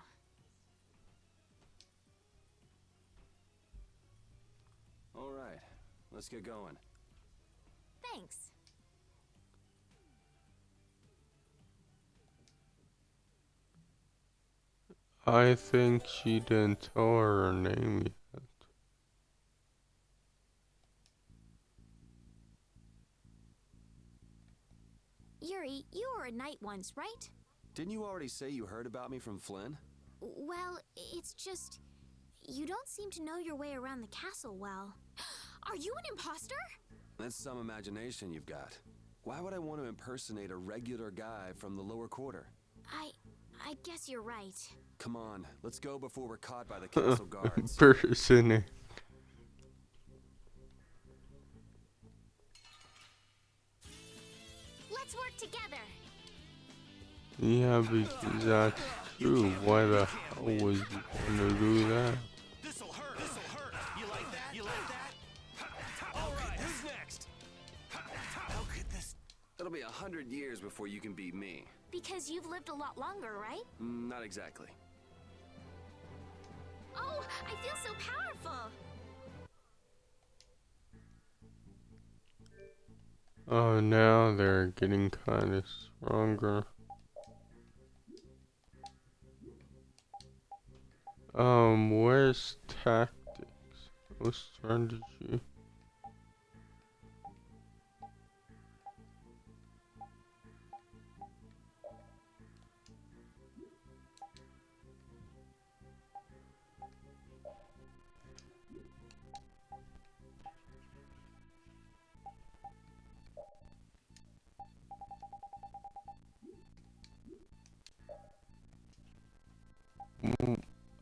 All right, let's get going. Thanks. I think she didn't tell her name yet. Yuri, you were a knight once, right? Didn't you already say you heard about me from Flynn? Well, it's just... you don't seem to know your way around the castle well. Are you an imposter? That's some imagination you've got. Why would I want to impersonate a regular guy from the lower quarter? I guess you're right. Come on, let's go before we're caught by the castle guards. Impersonate. Let's work together. Yeah, because that's true. Why the hell would you want to do that? This'll hurt. You like that? You like that? All right, who's next? How could this... It'll be 100 years before you can beat me. Because you've lived a lot longer, right? Not exactly. Oh, I feel so powerful. Oh, now they're getting kind of stronger. Where's tactics? What's strategy?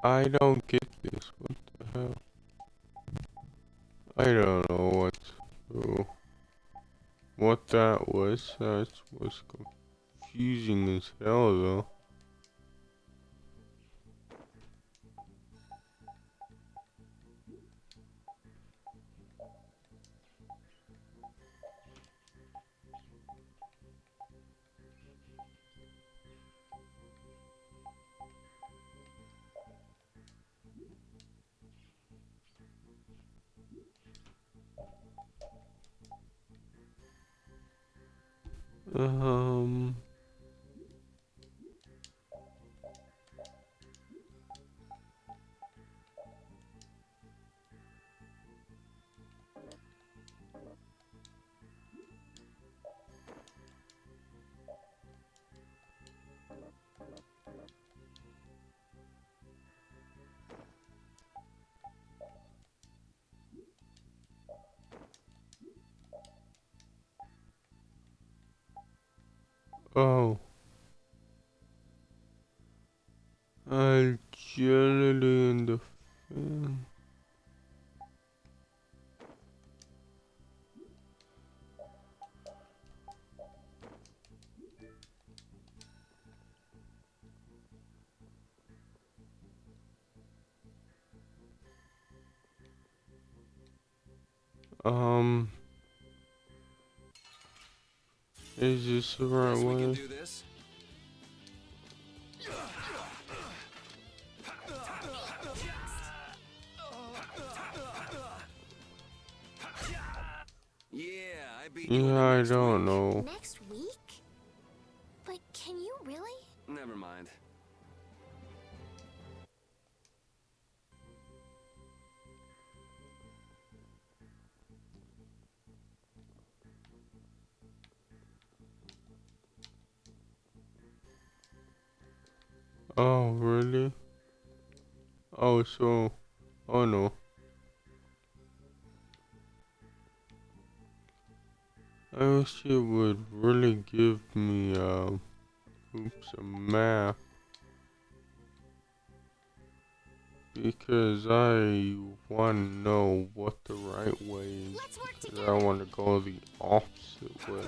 I don't get this. What the hell? I don't know what that was. That was confusing as hell, though. Um. Oh. Agility in the fan. Is this the right Guess we can way? do this. Yeah, I beat you in the Yeah, I next don't week. know. Next week? But can you really? Never mind. Oh, really? Oh, so, oh no. I wish it would really give me, oops, a map. Because I want to know what the right way is. Because I want to go the opposite way.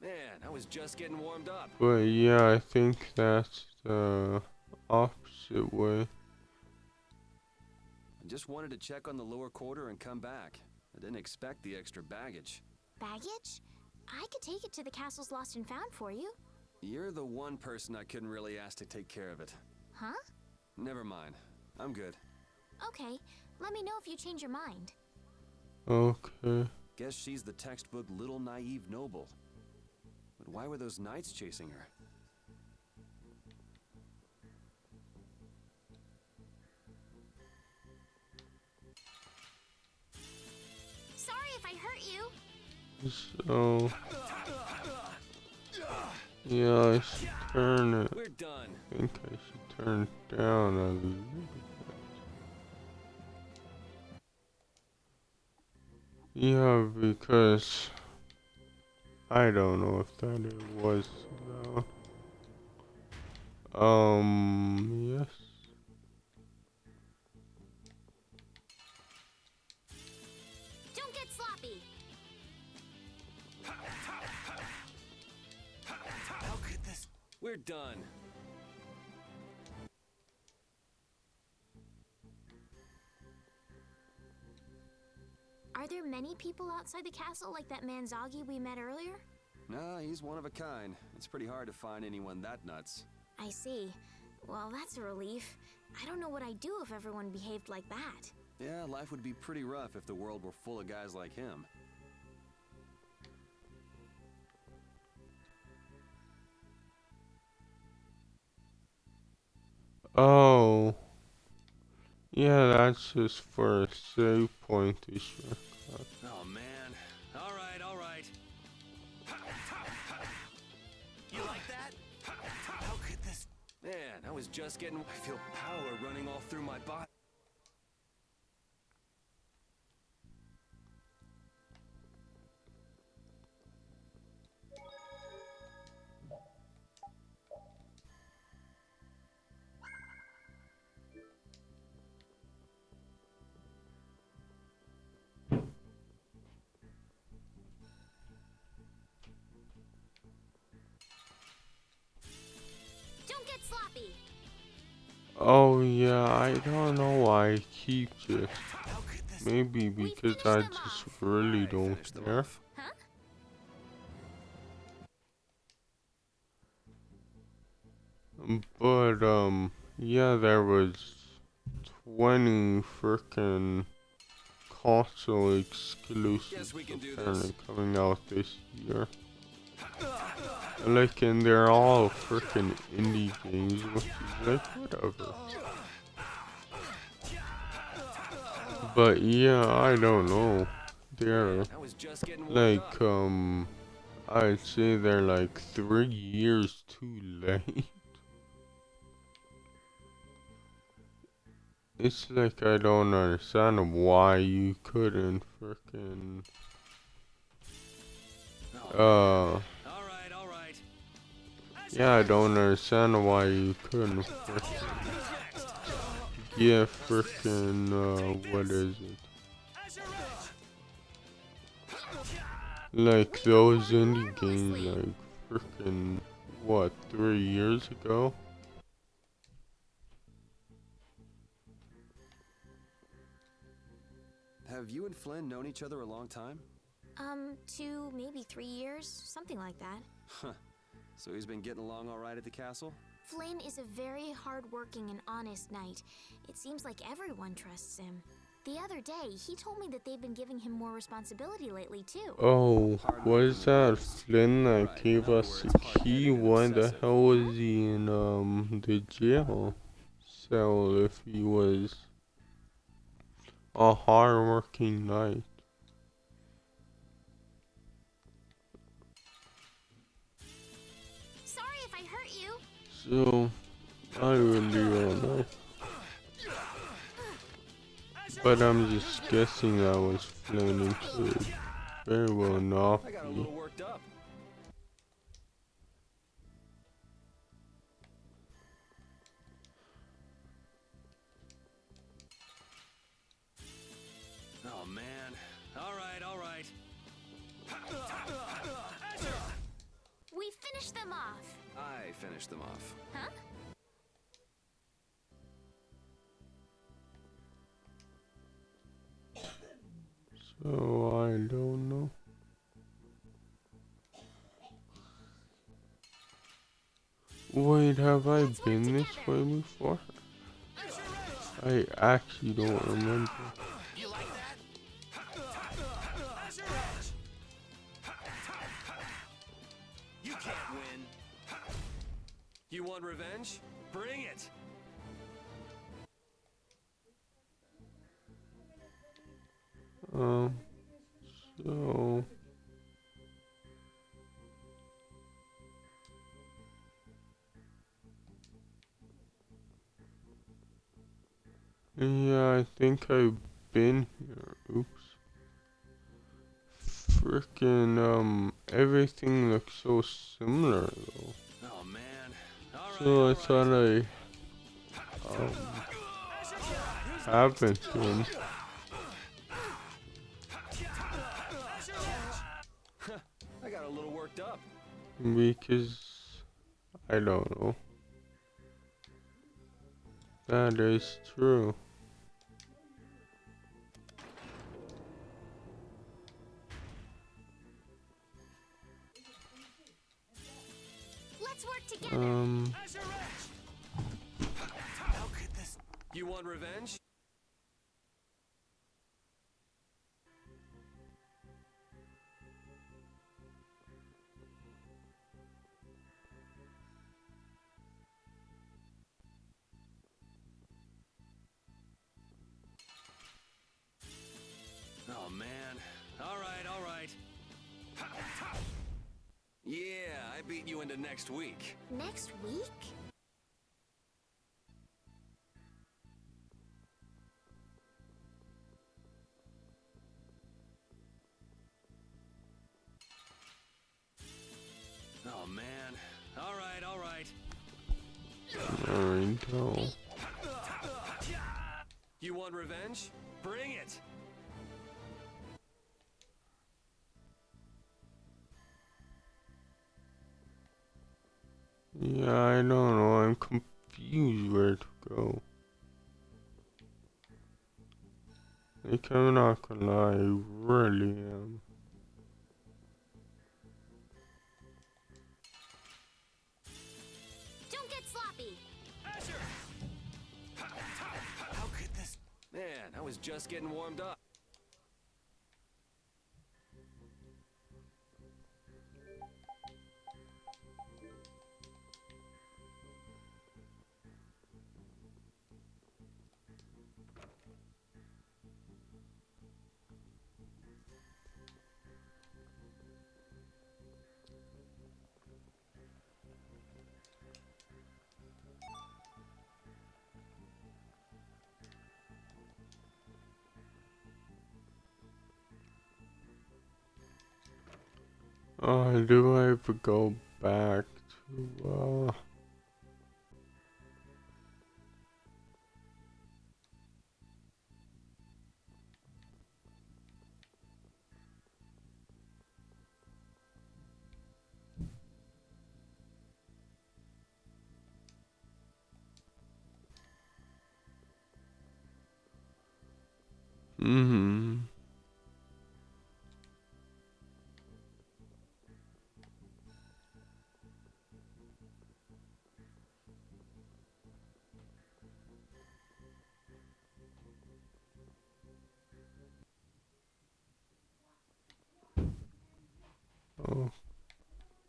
Man, I was just getting warmed up. But yeah, I think that's the opposite way. I just wanted to check on the lower quarter and come back. I didn't expect the extra baggage. Baggage? I could take it to the castle's lost and found for you. You're the one person I couldn't really ask to take care of it. Huh? Never mind. I'm good. Okay, let me know if you change your mind. Okay. Guess she's the textbook little naive noble. But why were those knights chasing her? Sorry if I hurt you. So, yeah, I should turn it. We're done. I think I should turn it down a little bit. Yeah, because I don't know if that it was though. Yes. Don't get sloppy. How could this? We're done. Are there many people outside the castle like that man Zoggy we met earlier? Nah, he's one of a kind. It's pretty hard to find anyone that nuts. I see. Well, that's a relief. I don't know what I'd do if everyone behaved like that. Yeah, life would be pretty rough if the world were full of guys like him. Oh. Yeah, that's just for a save point issue. Oh man. Alright, alright. You like that? How could this? Man, I was just getting. I feel power running all through my body. Don't get sloppy. Oh yeah, I don't know why I keep just. Maybe because I just really don't care. Huh? But yeah, there was 20 frickin' console exclusives apparently coming out this year. Like, and they're all frickin' indie games, which is like whatever. But yeah, I don't know. They're like I'd say they're like 3 years too late. It's like I don't understand why you couldn't frickin' All right. yeah, I don't understand why you couldn't frickin' get frickin' what is it? Like those indie games like frickin' what, 3 years ago? Have you and Flynn known each other a long time? 2, maybe 3 years, something like that. Huh. So he's been getting along all right at the castle? Flynn is a very hardworking and honest knight. It seems like everyone trusts him. The other day, he told me that they've been giving him more responsibility lately, too. Oh, was that Flynn that gave us the key? Why the hell was he in the jail cell if he was a hard-working knight? Sorry if I hurt you. So, I really don't know. But I'm just guessing that was Flynn and could very well not I got a be. little worked up. Oh man. All right. We finished them off. I finished them off. Huh? So, I don't know. Wait, have I been this way before? I actually don't remember. You like that? You can't win. You want revenge? Bring it! So... yeah, I think I've been here. Oops. Frickin', everything looks so similar though. Oh man. So I thought I, haven't been. I got a little worked up. Because, I don't know. That is true. Let's work together. How could this... You want revenge? Oh man. All right. Yeah, I beat you into next week. Next week? Oh man. All right. I know. You want revenge? Bring it! Yeah, I don't know. I'm confused where to go. Like, I'm not gonna lie, I really am. Don't get sloppy. How could this... Man, I was just getting warmed up. Do I ever go back to, mm-hmm. Oh,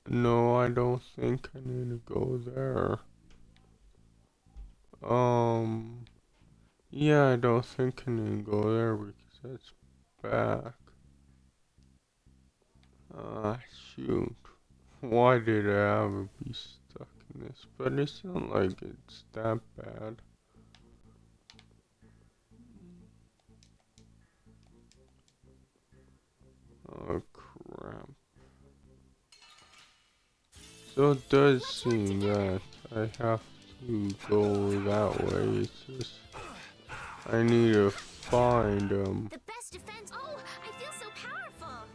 no, I don't think I need to go there. Yeah, I don't think I need to go there because that's back. Shoot. Why did I ever be stuck in this? But it's not like it's that bad. Oh, crap. So it does seem that I have to go that way. It's just I need to find them. The best defense. Oh, I feel so powerful.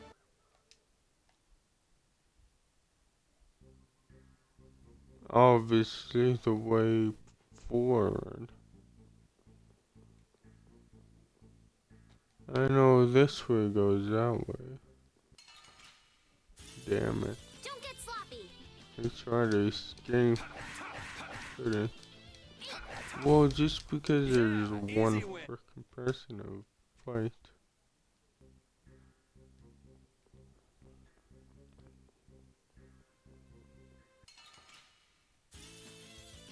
Obviously the way forward. I know this way goes that way. Damn it. Don't get sloppy. I tried to escape. Couldn't. Well, just because there's one freaking person to fight.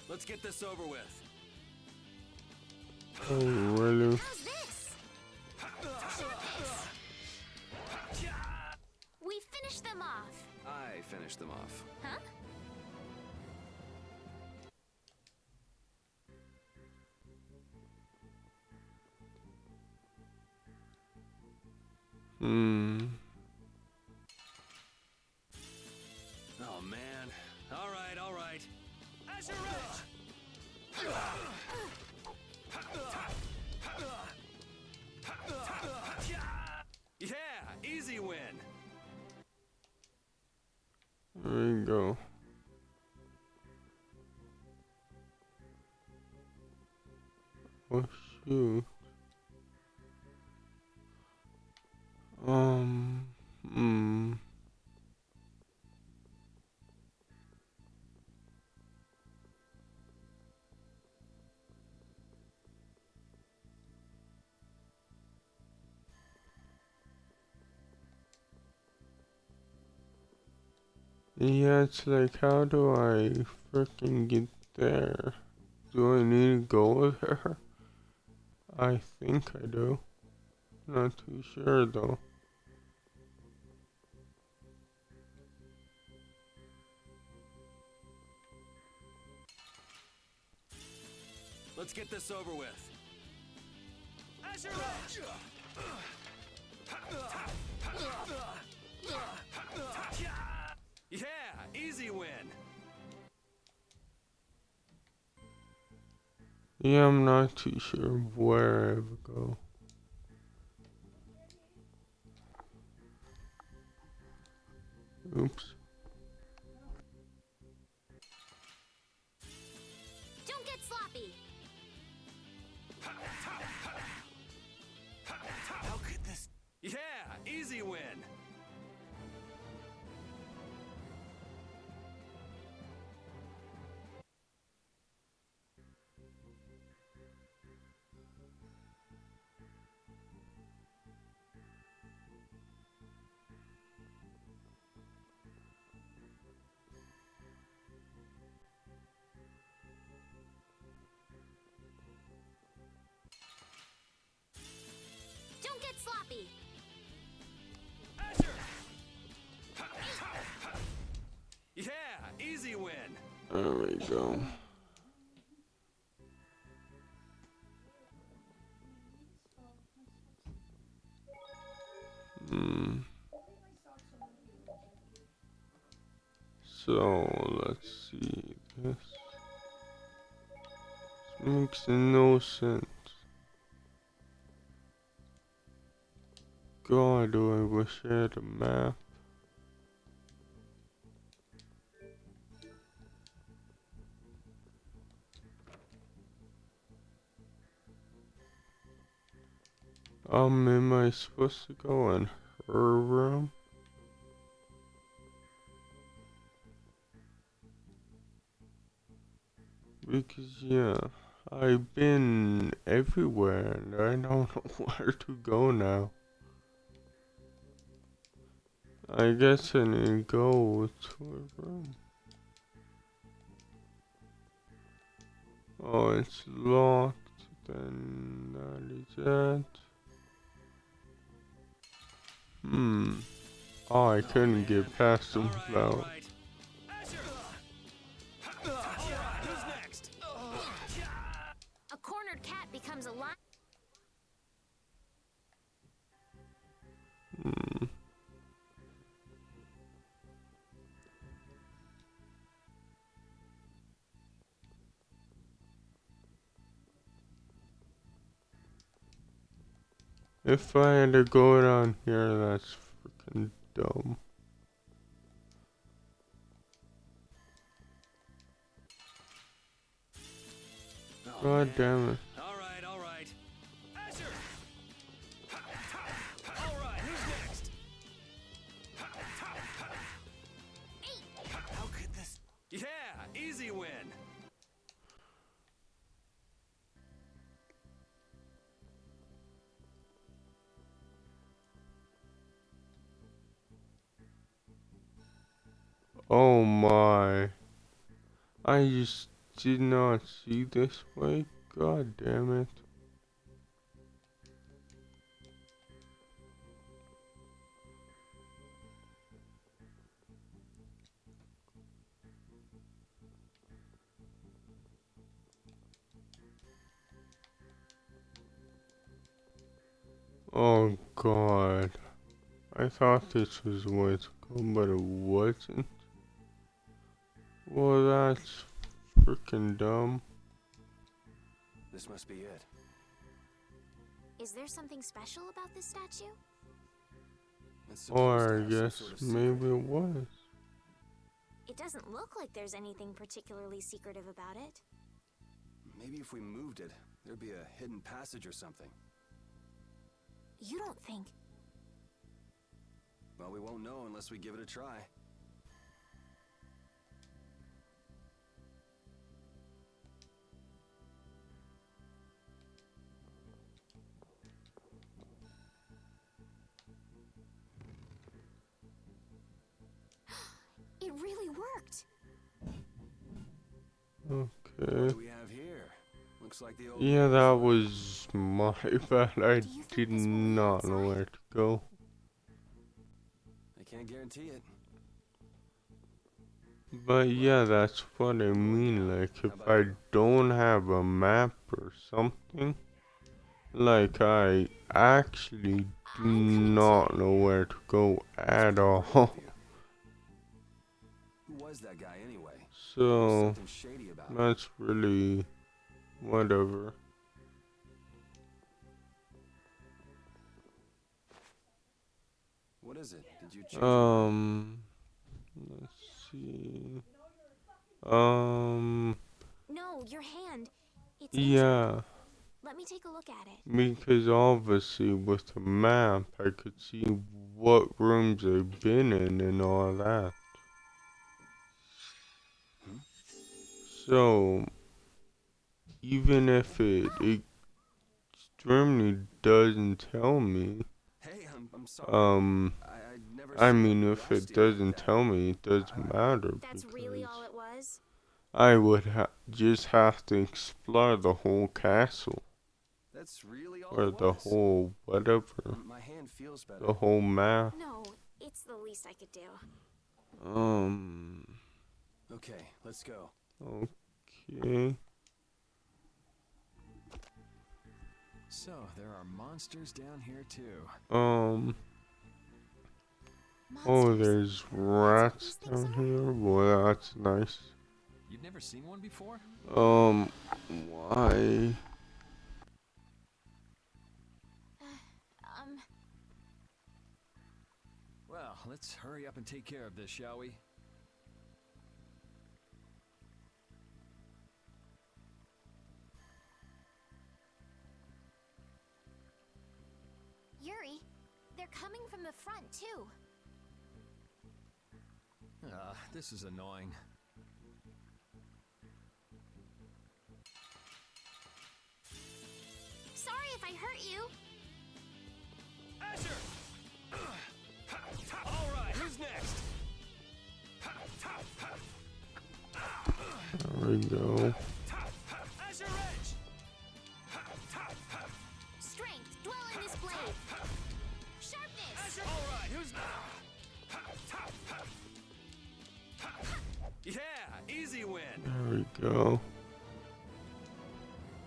Let's get this over with. Oh, really? We finished them off. I finished them off. Huh? Oh man. All right. Azure Ridge! Yeah, easy win. There you go. Oh shoot. Yeah, it's like, how do I freaking get there? Do I need to go there? I think I do. Not too sure though. Let's get this over with. Azure Ridge! Yeah, easy win. Yeah, I'm not too sure where I would go. Oops. Don't get sloppy. How could this... Yeah, easy win. Don't get sloppy. Azure! Yeah, easy win. There we go. So let's see this. This makes no sense. God, do I wish I had a map. Am I supposed to go in her room? Because yeah, I've been everywhere and I don't know where to go now. I guess I need to go to her room. Oh, it's locked. Then that is it. Oh, I couldn't get past him without. A cornered cat becomes a lion. If I had to go down here, that's freaking dumb. God damn it. Alright, alright. Azure! Alright, who's next? How could this... Yeah, easy win. Oh my. I just did not see this way. God damn it. Oh god. I thought this was where to go, but it wasn't. Well, that's freaking dumb. This must be it. Is there something special about this statue? It's supposed to Or I have some guess sort of maybe secret. it was. It doesn't look like there's anything particularly secretive about it. Maybe if we moved it, there'd be a hidden passage or something. You don't think... Well, we won't know unless we give it a try. It really worked! What Okay. do we have here? Looks like the old... Yeah, that was my bad. I did not know where to go. I can't guarantee it. But yeah, that's what I mean. Like, if I don't have a map or something, like, I actually do not know where to go at all. Who was that guy anyway? So, Something shady about him. that's really whatever. What is it? Did you change Let's see. No, your hand. It's Yeah. injured. Let me take a look at it. Because obviously with the map, I could see what rooms I've been in and all that. So, even if it extremely doesn't tell me, Hey, I'm sorry. I mean, if it doesn't tell me, it doesn't matter. That's really all it was? I would just have to explore the whole castle. That's really all Or it the was. whole whatever. My hand feels better. The whole map. No, it's the least I could do. Okay, let's go. Okay. So, there are monsters down here too. Oh, there's rats down here. Boy, that's nice. You've never seen one before? Why? Well, let's hurry up and take care of this, shall we? Yuri, they're coming from the front, too. This is annoying. Sorry if I hurt you. Asher! All right, who's next? There we go. Asher Edge! Strength, dwell in this blade. Sharpness. All right, who's Yeah, easy win. There we go.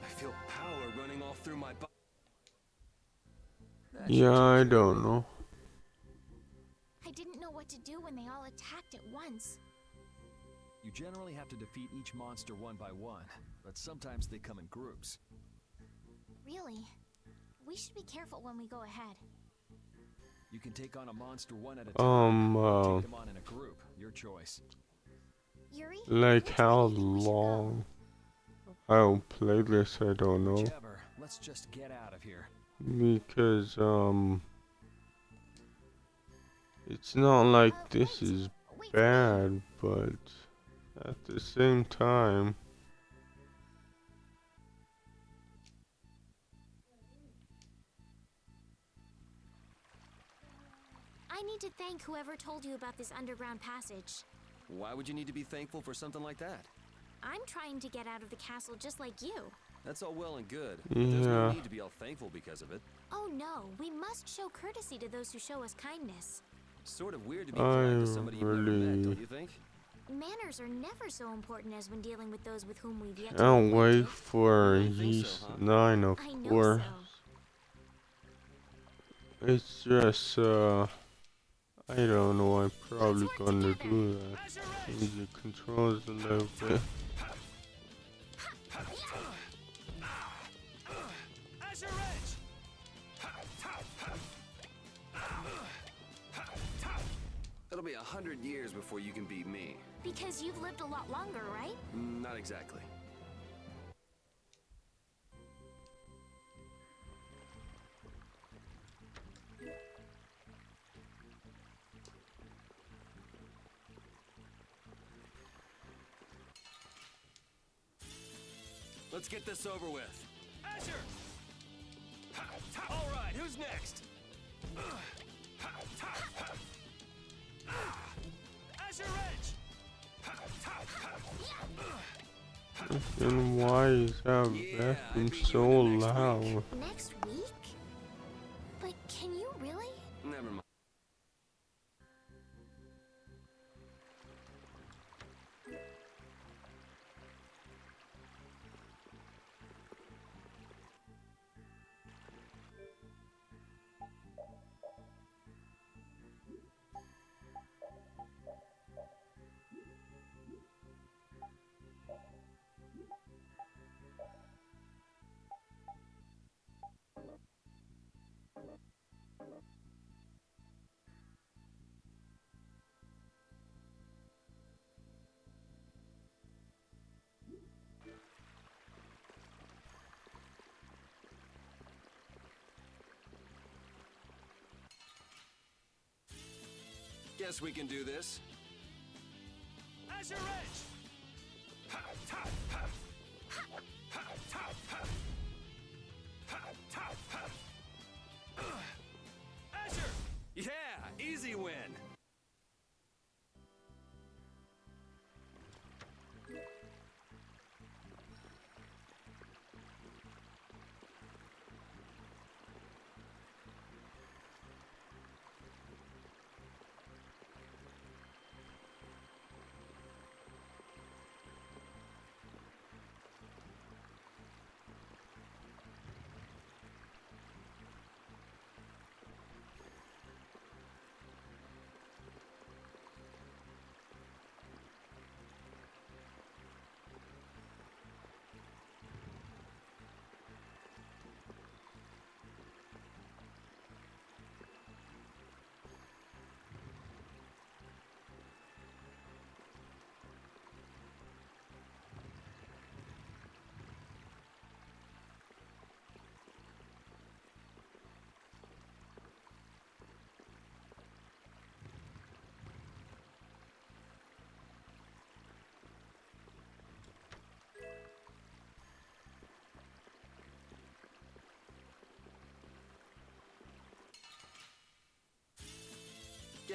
I feel power running all through my body. Yeah, I don't know. I didn't know what to do when they all attacked at once. You generally have to defeat each monster one by one, but sometimes they come in groups. Really? We should be careful when we go ahead. You can take on a monster one at a time. Take them on in a group. Your choice. Yuri? Like how long? I don't play this, I don't know. Whichever. Let's just get out of here. Because, it's not like this is bad, but at the same time, I need to thank whoever told you about this underground passage. Why would you need to be thankful for something like that? I'm trying to get out of the castle just like you. That's all well and good. But there's no need to be all thankful because of it. Oh no, we must show courtesy to those who show us kindness. Sort of weird to be kind to somebody you've never met, don't you think? Manners are never so important as when dealing with those with whom we've yet to can't be wait acquainted. for Yeast 9, of I know course. so. It's just, I don't know, I'm probably gonna do that. Change the controls a little bit. Asher Edge! It'll be 100 years before you can beat me. Because you've lived a lot longer, right? Not exactly. Let's get this over with. Asher! All right, who's next? Asher Edge! And why is that vacuum so loud? Next week? But can you really? Never mind. Guess we can do this. Asher Edge! Asher! Yeah, easy win.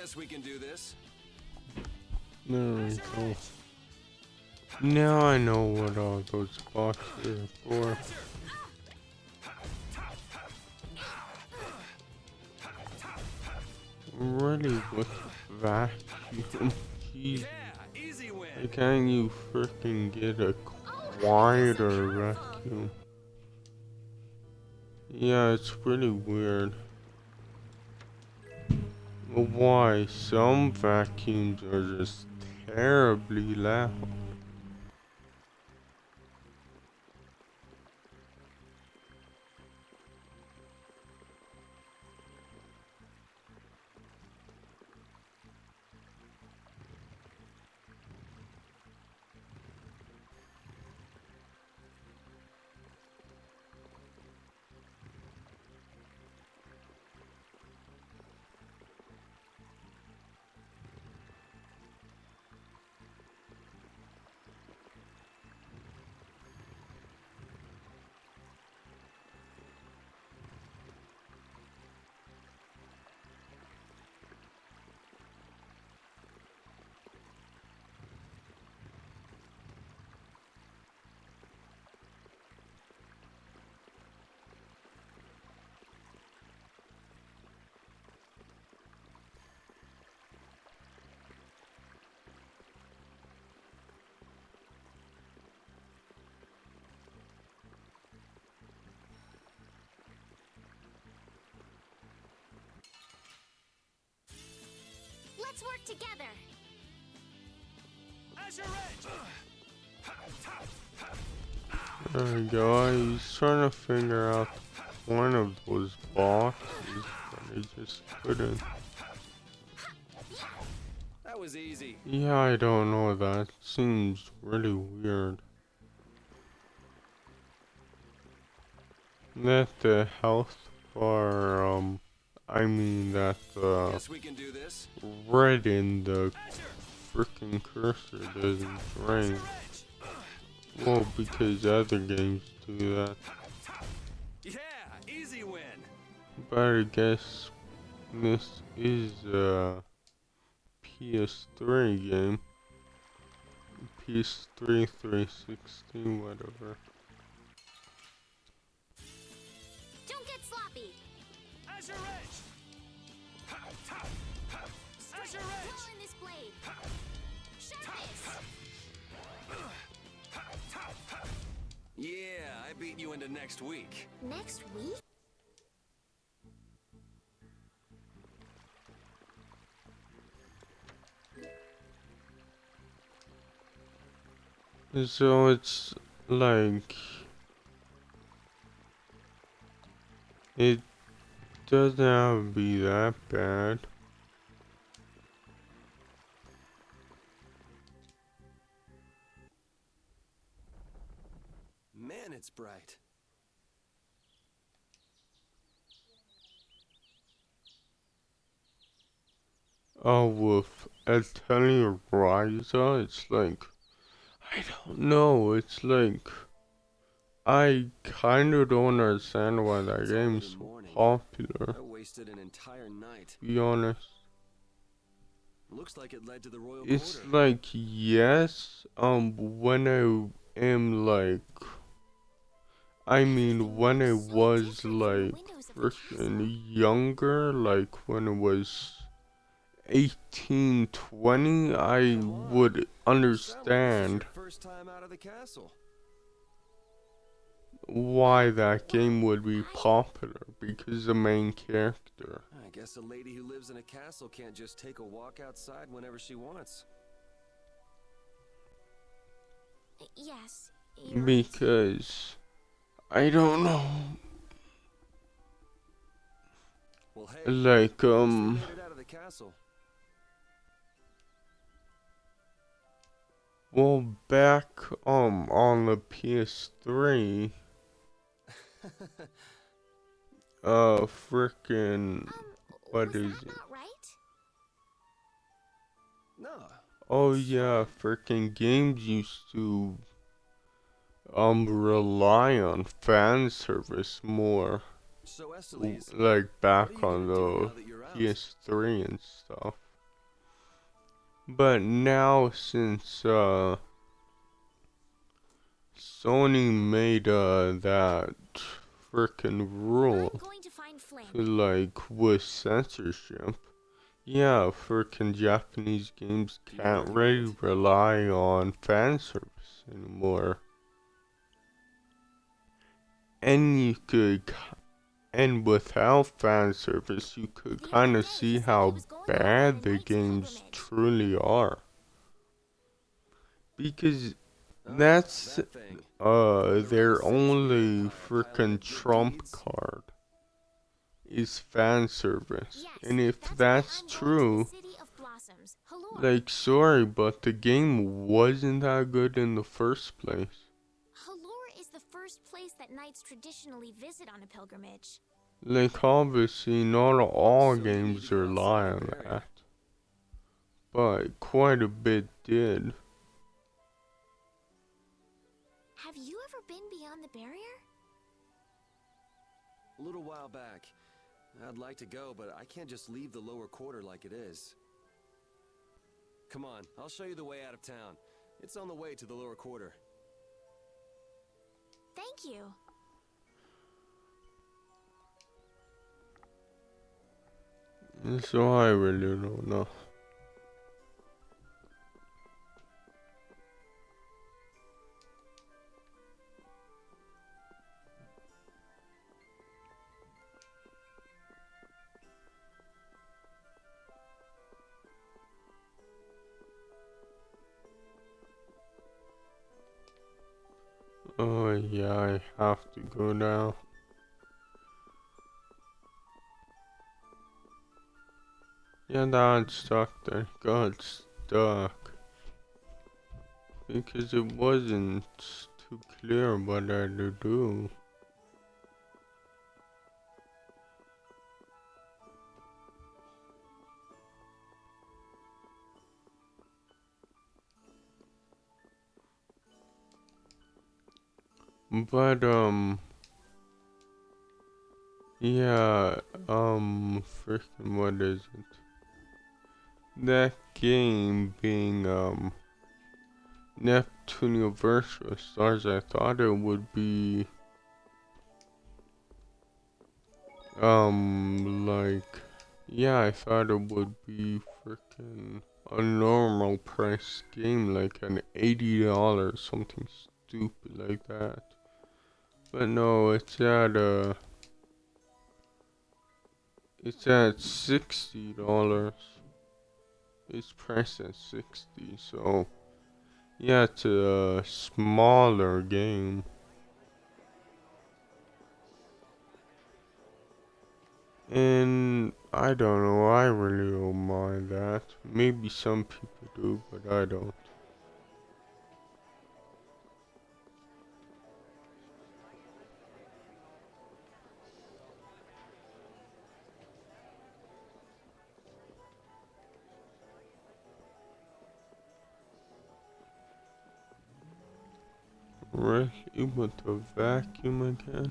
guess we can do this. There we go. Now I know what all those boxes are for. Really, with vacuum? Jeez. Why can't you freaking get a quieter vacuum? Yeah, it's really weird. Why some vacuums are just terribly loud. Let's work together. There we go. He's trying to figure out one of those boxes, but he just couldn't. That was easy. Yeah, I don't know. That seems really weird. That the health bar, I mean that the Guess we can do this. red in the freaking cursor doesn't drain. Well, because other games do that. Yeah, easy win. But I guess this is a PS3 game. PS3, 360, whatever. Don't get sloppy. Azure Edge. Azure Edge. Roll in this blade. Sharpness. Yeah, I beat you into next week. Next week? So it's like it doesn't have to be that bad. Man, it's bright. Oh, with Atelier Ryza, it's like, I don't know, it's like, I kinda don't understand why that game's so popular, I wasted an entire night. to be honest. Looks like it led to the royal It's quarter. like, yes, when I am like, I mean, when I was like, freaking younger, like when it was 18, 20, I would understand First time out of the castle. why that game would be popular, because the main character. I guess a lady who lives in a castle can't just take a walk outside whenever she wants. Yes. Because, I don't know, Well, hey, like, made it out of the castle. well, back, on the PS3, frickin', what is it? Not right? No. Oh yeah, frickin' games used to, rely on fan service more. So Esteliz, Like back what are on you gonna do the now that you're out? PS3 and stuff. But now since Sony made that frickin' rule to like with censorship, yeah, frickin' Japanese games can't really rely on fan service anymore. And you could, and without fan service, you could kind of see how bad the games truly are. Because that's their only frickin' trump card is fan service. And if that's true, like sorry, but the game wasn't that good in the first place. Halure is the first place that knights traditionally visit on a pilgrimage. Like obviously not all games rely on that, but quite a bit did. Have you ever been beyond the barrier? A little while back. I'd like to go, but I can't just leave the lower quarter like it is. Come on, I'll show you the way out of town. It's on the way to the lower quarter. Thank you. So I really don't know. Oh yeah, I have to go now. Yeah, that stuck there. Got stuck. Because it wasn't too clear what I had to do. But, yeah, freaking what is it? That game being, Neptune Universal Stars, I thought it would be, like, yeah, I thought it would be freaking a normal price game, like an $80, something stupid like that. But no, it's at $60. It's priced at 60, so yeah, it's a smaller game. And I don't know, I really don't mind that. Maybe some people do, but I don't. Right, you want to vacuum again?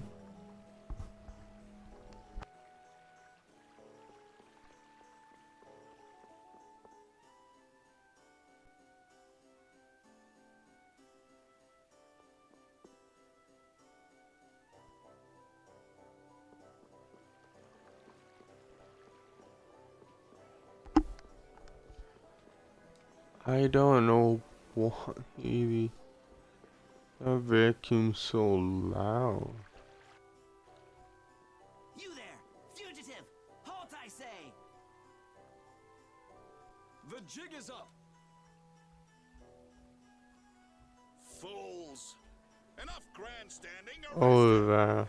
I don't know why that vacuum's so loud. You there, fugitive! Halt, I say! The jig is up! Fools! Enough grandstanding! Oh, that.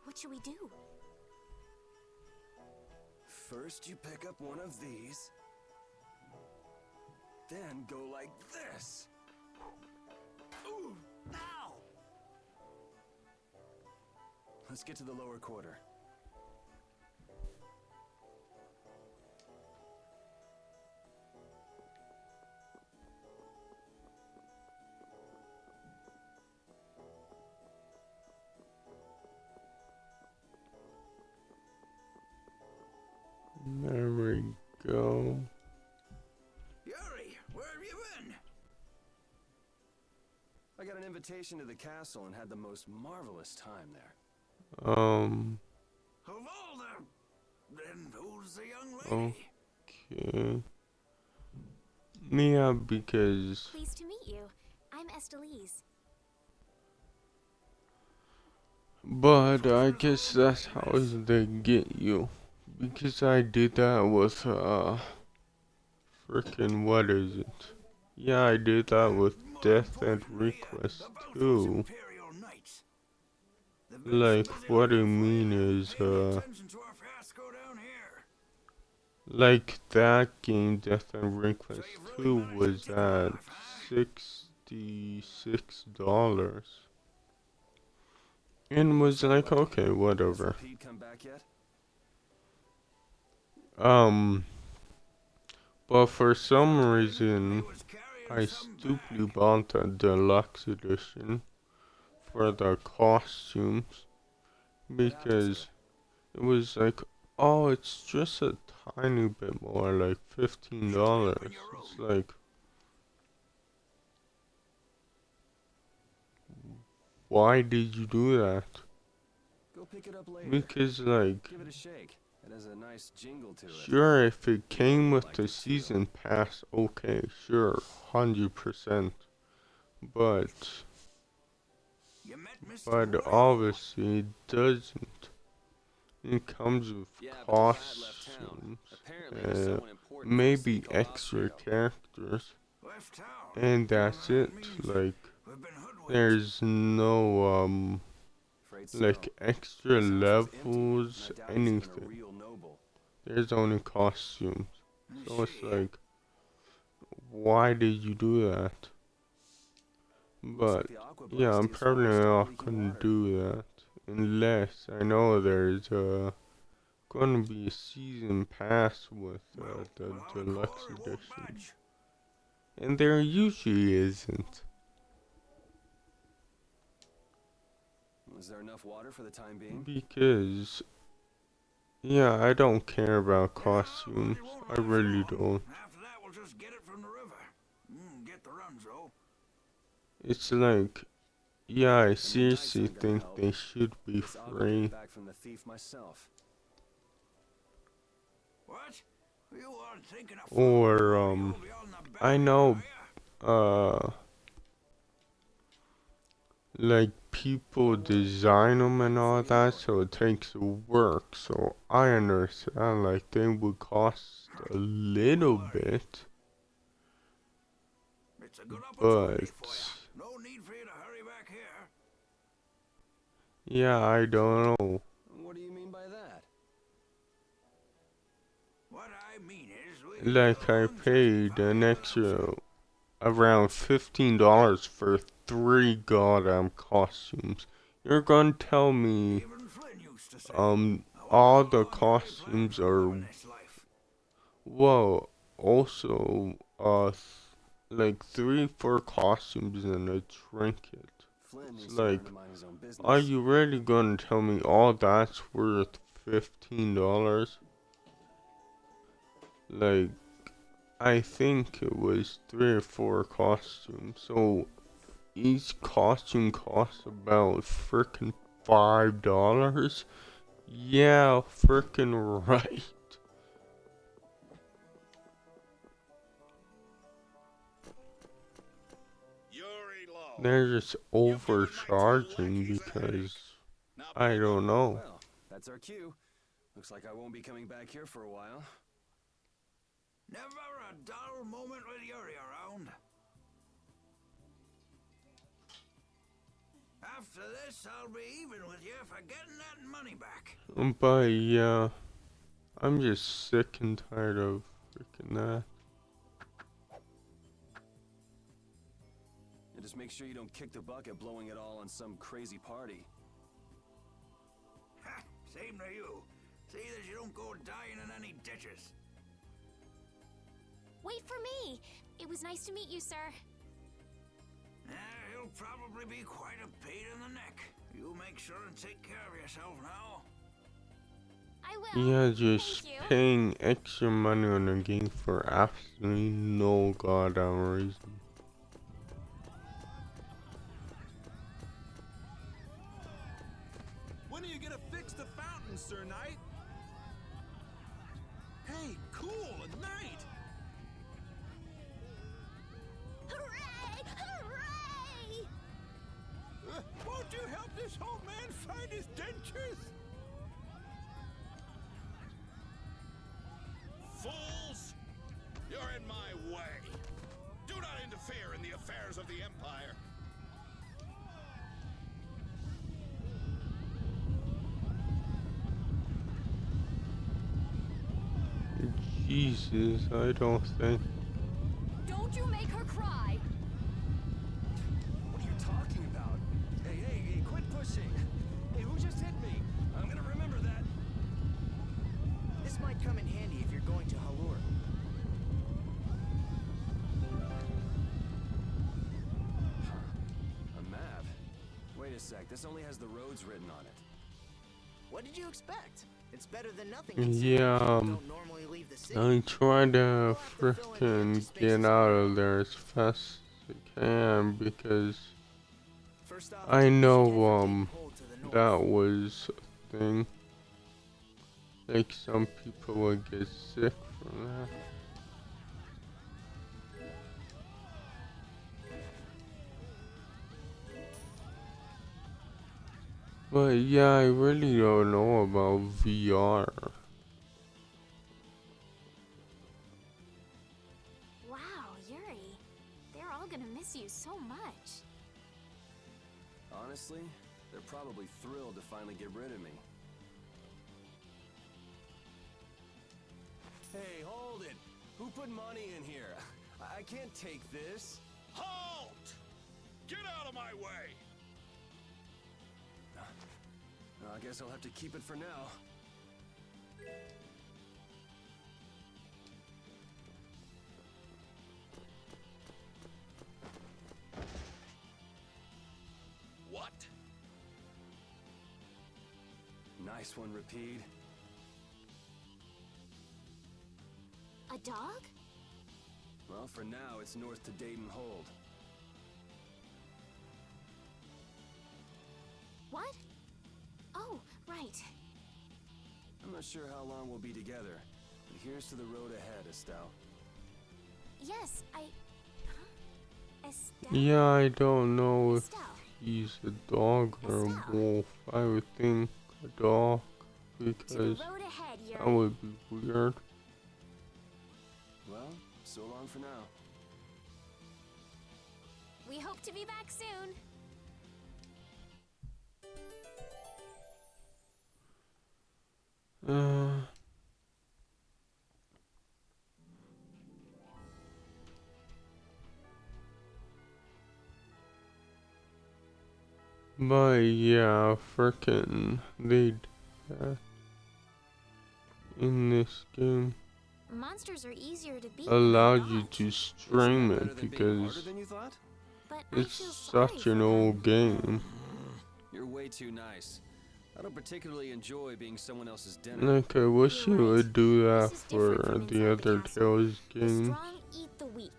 What should we do? First you pick up one of these, then go like this. Ooh! Ow! Let's get to the lower quarter. There we go. Where have you been? I got an invitation to the castle and had the most marvelous time there. Of all the... Then who's the young lady? Okay. Yeah, because... Pleased to meet you. I'm Estelise. But I guess that's how they get you. Because I did that with, frickin' what is it? Yeah, I did that with Death and Request too. Like, what I mean is, like that game, Death and Request 2, was at $66. And was like, okay, whatever. Pete come back yet? But for some reason, I stupidly bought the deluxe edition for the costumes because it was like, oh, it's just a tiny bit more, like $15. It's like, why did you do that? Go pick it up later. Because like, give it a shake. It has a nice jingle to it. Sure, if it came with the season pass, okay, sure, 100%. But obviously it doesn't. It comes with costumes, maybe extra characters, and that's it. Like, there's no like extra levels, anything. There's only costumes. So it's like, why did you do that? But yeah, I'm probably not gonna do that unless I know there's gonna be a season pass with the deluxe edition, and there usually isn't. Is there enough water for the time being? Because yeah, I don't care about costumes. I really don't. After that, we'll just get it from the river. Get the Runzo. It's like, yeah, I seriously think they should be free. Back from the thief myself. What? You aren't thinking of Or I know like people design them and all that, so it takes work. So I understand, like, they would cost a little bit, but no need for you to hurry back here. Yeah, I don't know. What do you mean by that? What I mean is, like, I paid an extra around $15 for 3 goddamn costumes. You're gonna tell me all the costumes are, well, also like 3-4 costumes and a trinket. It's like, are you really gonna tell me all that's worth $15? Like, I think it was 3 or 4 costumes, so each costume costs about frickin' $5. Yeah, frickin' right. They're just overcharging because I don't know. Well, that's our cue. Looks like I won't be coming back here for a while. Never a dull moment with Yuri around. After this, I'll be even with you for getting that money back. But yeah, I'm just sick and tired of freaking that. And just make sure you don't kick the bucket blowing it all on some crazy party. Ha, same to you. See that you don't go dying in any ditches. Wait for me! It was nice to meet you, sir. He'll probably be quite a pain in the neck. You make sure and take care of yourself now. I will. Yeah, just Thank you. paying extra money on a game for absolutely no goddamn reason. When are you gonna fix the fountain, Sir Knight? Hey, cool, a knight! Hooray! Hooray! Won't you help this old man find his dentures? Fools! You're in my way. Do not interfere in the affairs of the Empire. Jesus, I don't think. Don't you make her cry. What are you talking about? Hey, quit pushing. Hey, who just hit me? I'm gonna remember that. This might come in handy if you're going to Halur. A map? Wait a sec, this only has the roads written on it. What did you expect? It's better than nothing. Yeah, Don't normally leave the city. I try to frickin' get out of there as fast as I can because I know that was a thing. Like some people would get sick from that. But yeah, I really don't know about VR. Wow, Yuri. They're all gonna miss you so much. Honestly, they're probably thrilled to finally get rid of me. Hey, hold it! Who put money in here? I can't take this. Halt! Get out of my way! I guess I'll have to keep it for now. What? Nice one, Rapide. A dog? Well, for now, it's north to Dayton Hold. What? Oh, right. I'm not sure how long we'll be together, but here's to the road ahead, Estelle. Yes, Huh? Estelle? Yeah, I don't know if Estelle. he's a dog or a wolf. I would think a dog because road ahead, that Yuri. would be weird. Well, so long for now. We hope to be back soon. But yeah, frickin' they did that in this game. Monsters are easier to beat. Allowed you to stream it because it's such an old game. You're way too nice. I don't particularly enjoy being someone else's dinner. Like, I wish you would do that for the other Tales game. Strong eat the weak.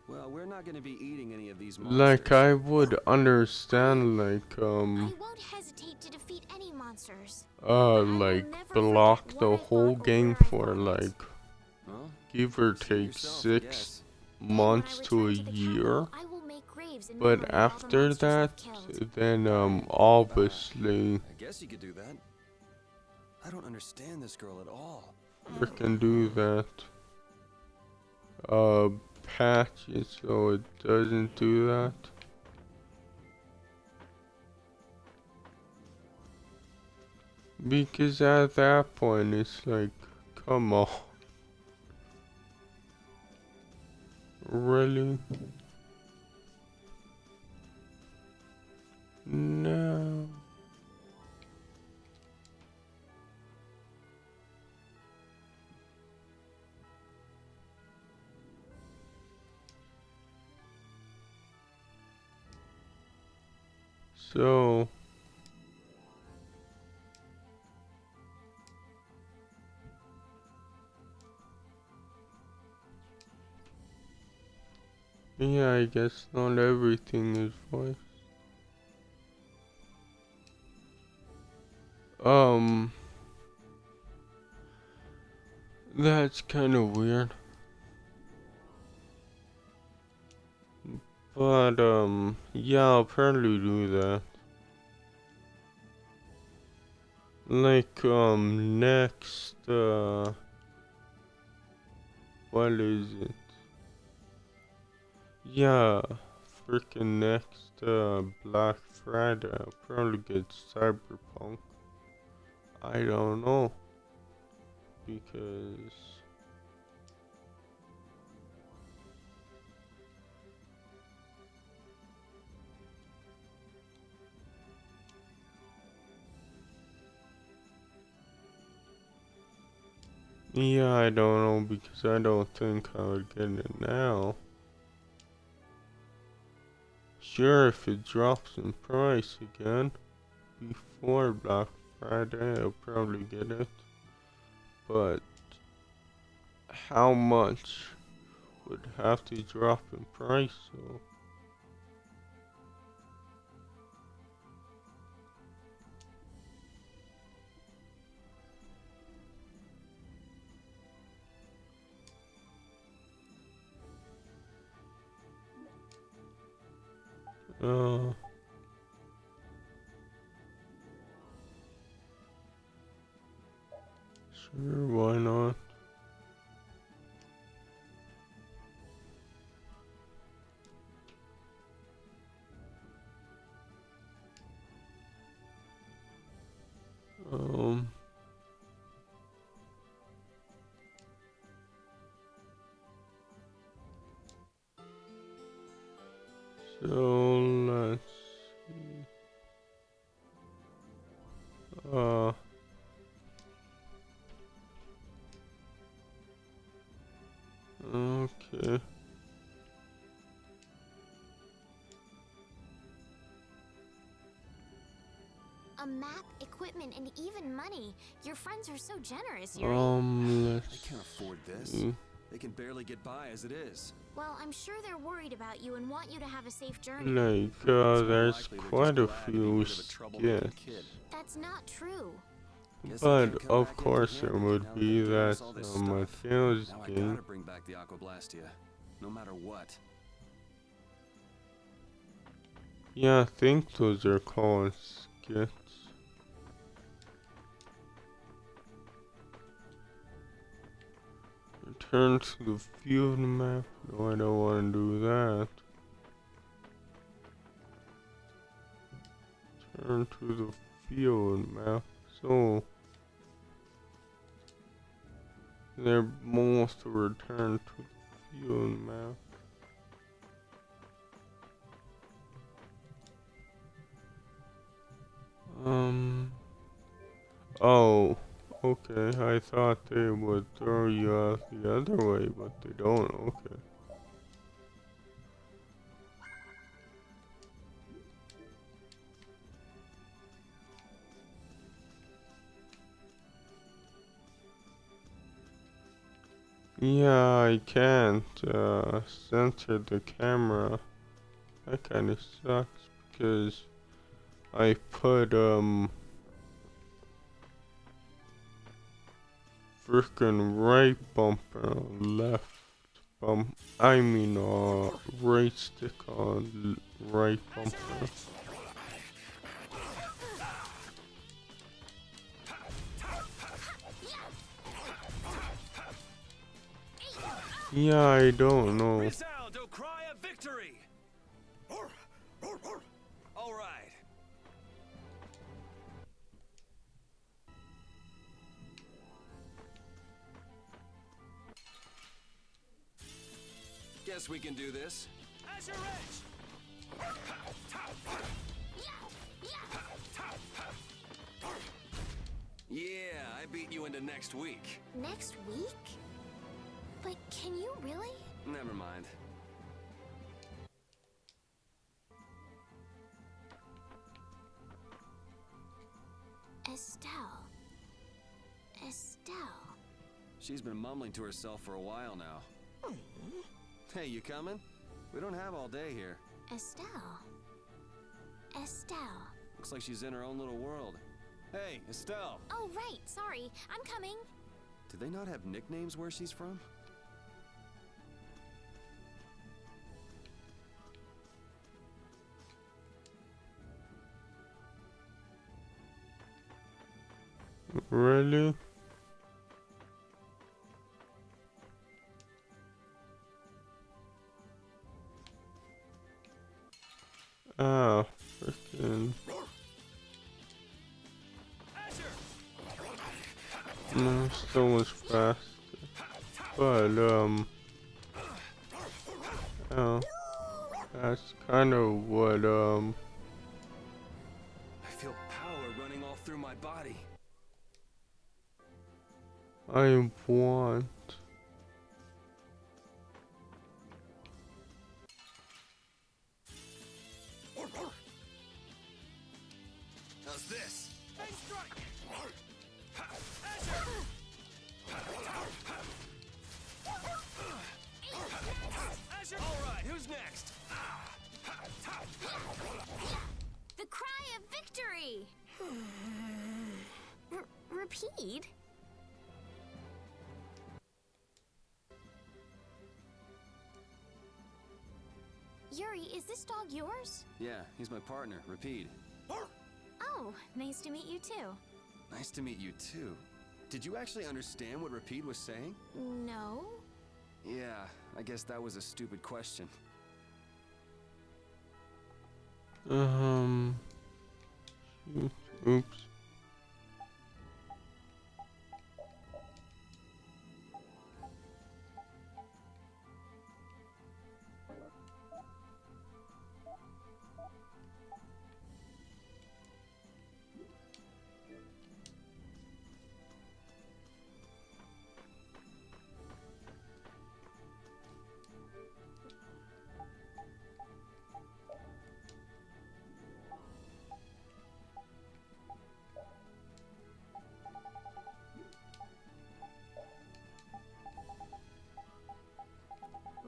Well, we're not going to be eating any of these monsters. Like, I would understand, like, I won't hesitate to defeat any monsters. like, block the whole game for, like, give or take 6 months to a year. But after that, then, obviously, I guess you could do that. I don't understand this girl at all. we can do that. Patch it so it doesn't do that. Because at that point, it's like, come on. Really? No. So Yeah, I guess not everything is voiced. That's kind of weird. But, yeah, I'll probably do that. Like, next, what is it? Yeah, freaking next, Black Friday, I'll probably get Cyberpunk. I don't know. Because... yeah, I don't know, because I don't think I would get it now. Sure, if it drops in price again before Black Friday, I'll probably get it. But how much would have to drop in price, so... Sure, why not? So let's see. Okay. A map, equipment, and even money. Your friends are so generous, Let's They can't afford this. see. They can barely get by as it is. Well, I'm sure they're worried about you and want you to have a safe journey. Like, there's quite a few skits. That's not true. But of course there would be that Mateo's Now I game. gotta bring back the Aquablastia, no matter what. Yeah, I think those are called skits. Return to the field map. No, I don't want to do that. Turn to the field map. So they're both return to the field map. Oh, okay. I thought they would throw you out the other way, but they don't. Okay. Yeah, I can't center the camera. That kind of sucks because I put frickin' right bumper on left bump. I mean right stick on right bumper. Yeah, I don't know. Resound, O cry of victory! All right. Guess we can do this. Azure Edge! Yeah, I beat you into next week. Next week? But can you really? Never mind. Estelle. She's been mumbling to herself for a while now. Hey, you coming? We don't have all day here. Estelle. Estelle. Looks like she's in her own little world. Hey, Estelle! Oh, right. Sorry. I'm coming. Do they not have nicknames where she's from? Really? Ah, freaking. No, still was fast. But, oh, that's kind of what, I feel power running all through my body. I want. How's this? Hey, strike! Alright, who's next? The cry of victory! Repeat? Yuri, is this dog yours? Yeah, he's my partner, Rapide. Oh, nice to meet you too. Nice to meet you too. Did you actually understand what Rapide was saying? No? Yeah, I guess that was a stupid question. Oops.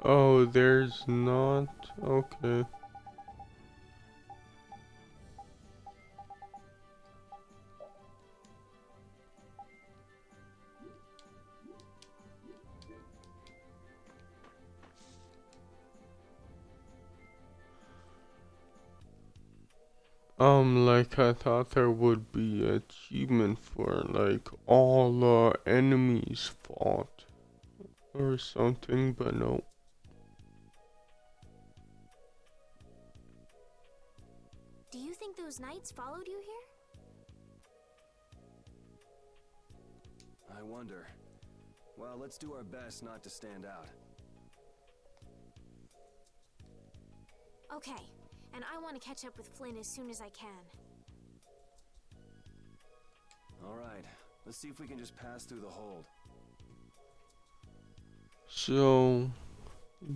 Oh, there's not. Okay. Like I thought there would be an achievement for like all enemies fought or something, but no. Do you think those knights followed you here? I wonder. Well, let's do our best not to stand out. Okay, and I want to catch up with Flynn as soon as I can. Alright, let's see if we can just pass through the hold. So,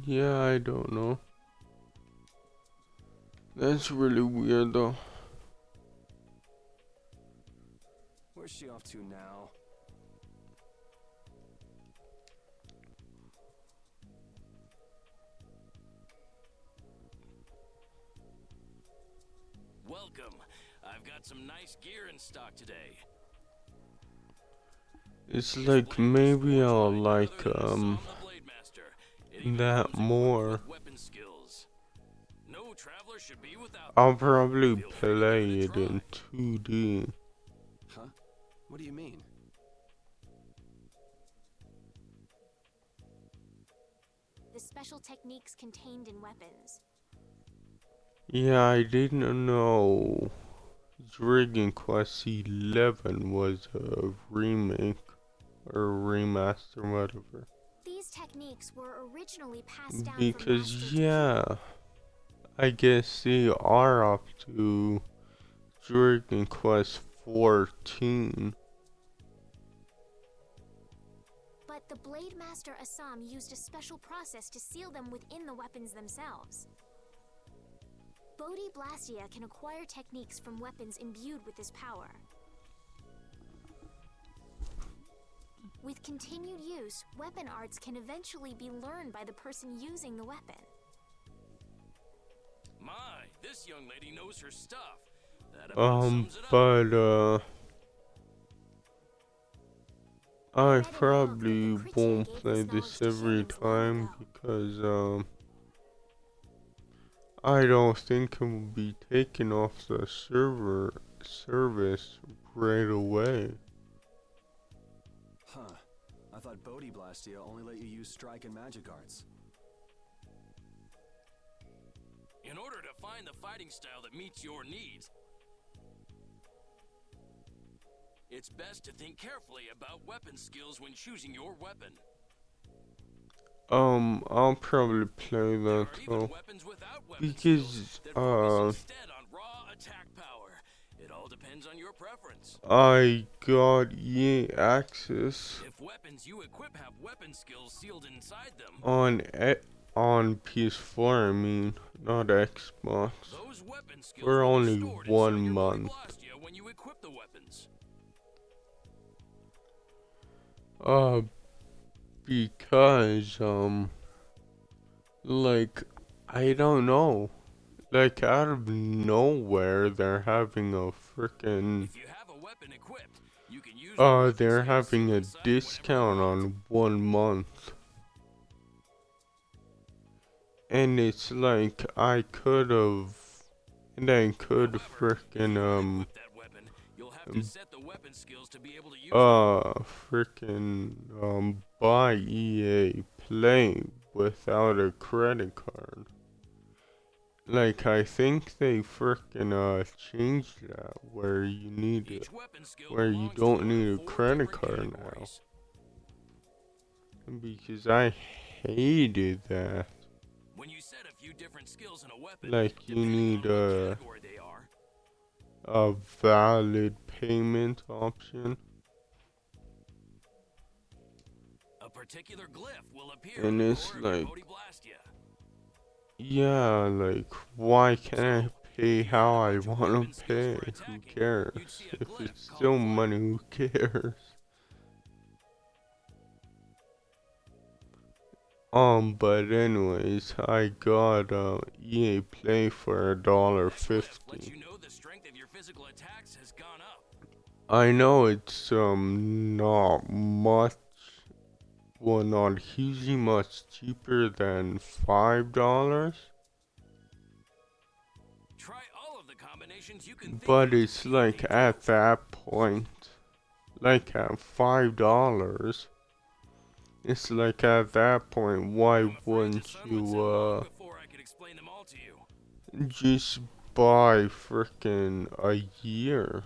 yeah, I don't know. That's really weird though. Where's she off to now? Welcome. I've got some nice gear in stock today. It's like maybe I'll like that more. No traveler should be without. I'll probably play it in 2D. Huh? What do you mean? The special techniques contained in weapons. Yeah, I didn't know Dragon Quest XI was a remake or remaster, whatever. These techniques were originally passed down Because from master yeah, I guess they are up to Dragon Quest 14. But the Blade Master Assam used a special process to seal them within the weapons themselves. Bodhi Blastia can acquire techniques from weapons imbued with this power. With continued use, weapon arts can eventually be learned by the person using the weapon. My, this young lady knows her stuff. That about sums it up. But I read an probably book that won't Critchy play gave this this knowledge to every humans long time ago. because I don't think it will be taken off the service right away. Huh. I thought Bodhi Blastia only let you use strike and magic arts. In order to find the fighting style that meets your needs, it's best to think carefully about weapon skills when choosing your weapon. I'll probably play that though, because Instead on raw attack power. It all depends on your preference. I got EA access If weapons you equip have weapon skills sealed inside them, on PS4, I mean, not Xbox, those weapon skills for will be only stored 1 inside your month. Blastia when you equip the weapons. Because like, I don't know, like out of nowhere they're having a frickin' If you have a weapon equipped, you can use the weapon they're skills having sealed a inside discount on 1 month. And it's like I could frickin' you'll have to set the weapon skills to be able to use frickin' buy EA Play without a credit card. Like, I think they frickin' changed that where you need where you don't need a credit card now. Because I hated that. When you set a few different skills in a weapon, like, you need a valid payment option. A particular glyph will appear And it's like, yeah, like, why can't I pay how I want to pay? Who cares? If it's still money, who cares? But anyways, I got EA Play for $1.50. I know it's not much, well, not hugely much cheaper than $5. But it's like at that point, like at $5, it's like at that point, why wouldn't you just buy frickin' a year?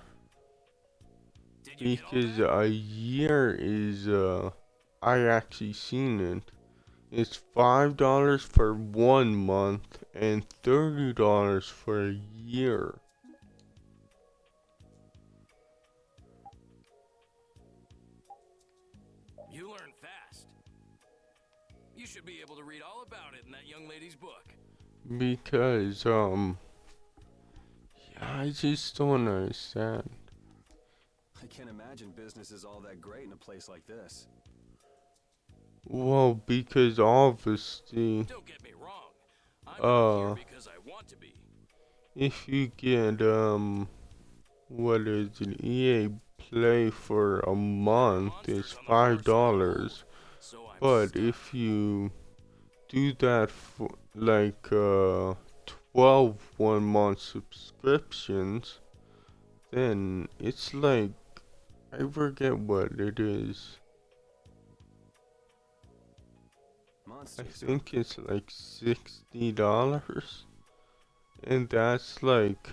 Because a year is I actually seen it. It's $5 for 1 month and $30 for a year. You learn fast. You should be able to read all about it in that young lady's book. Because yeah, I just don't understand. I can't imagine business is all that great in a place like this. Well, because obviously, Don't get me wrong. I'm not here because I want to be. if you get what is it, EA Play for a month, it's $5. But if you do that for like 12 1-month subscriptions, then it's like, I forget what it is. I think it's like $60, and that's like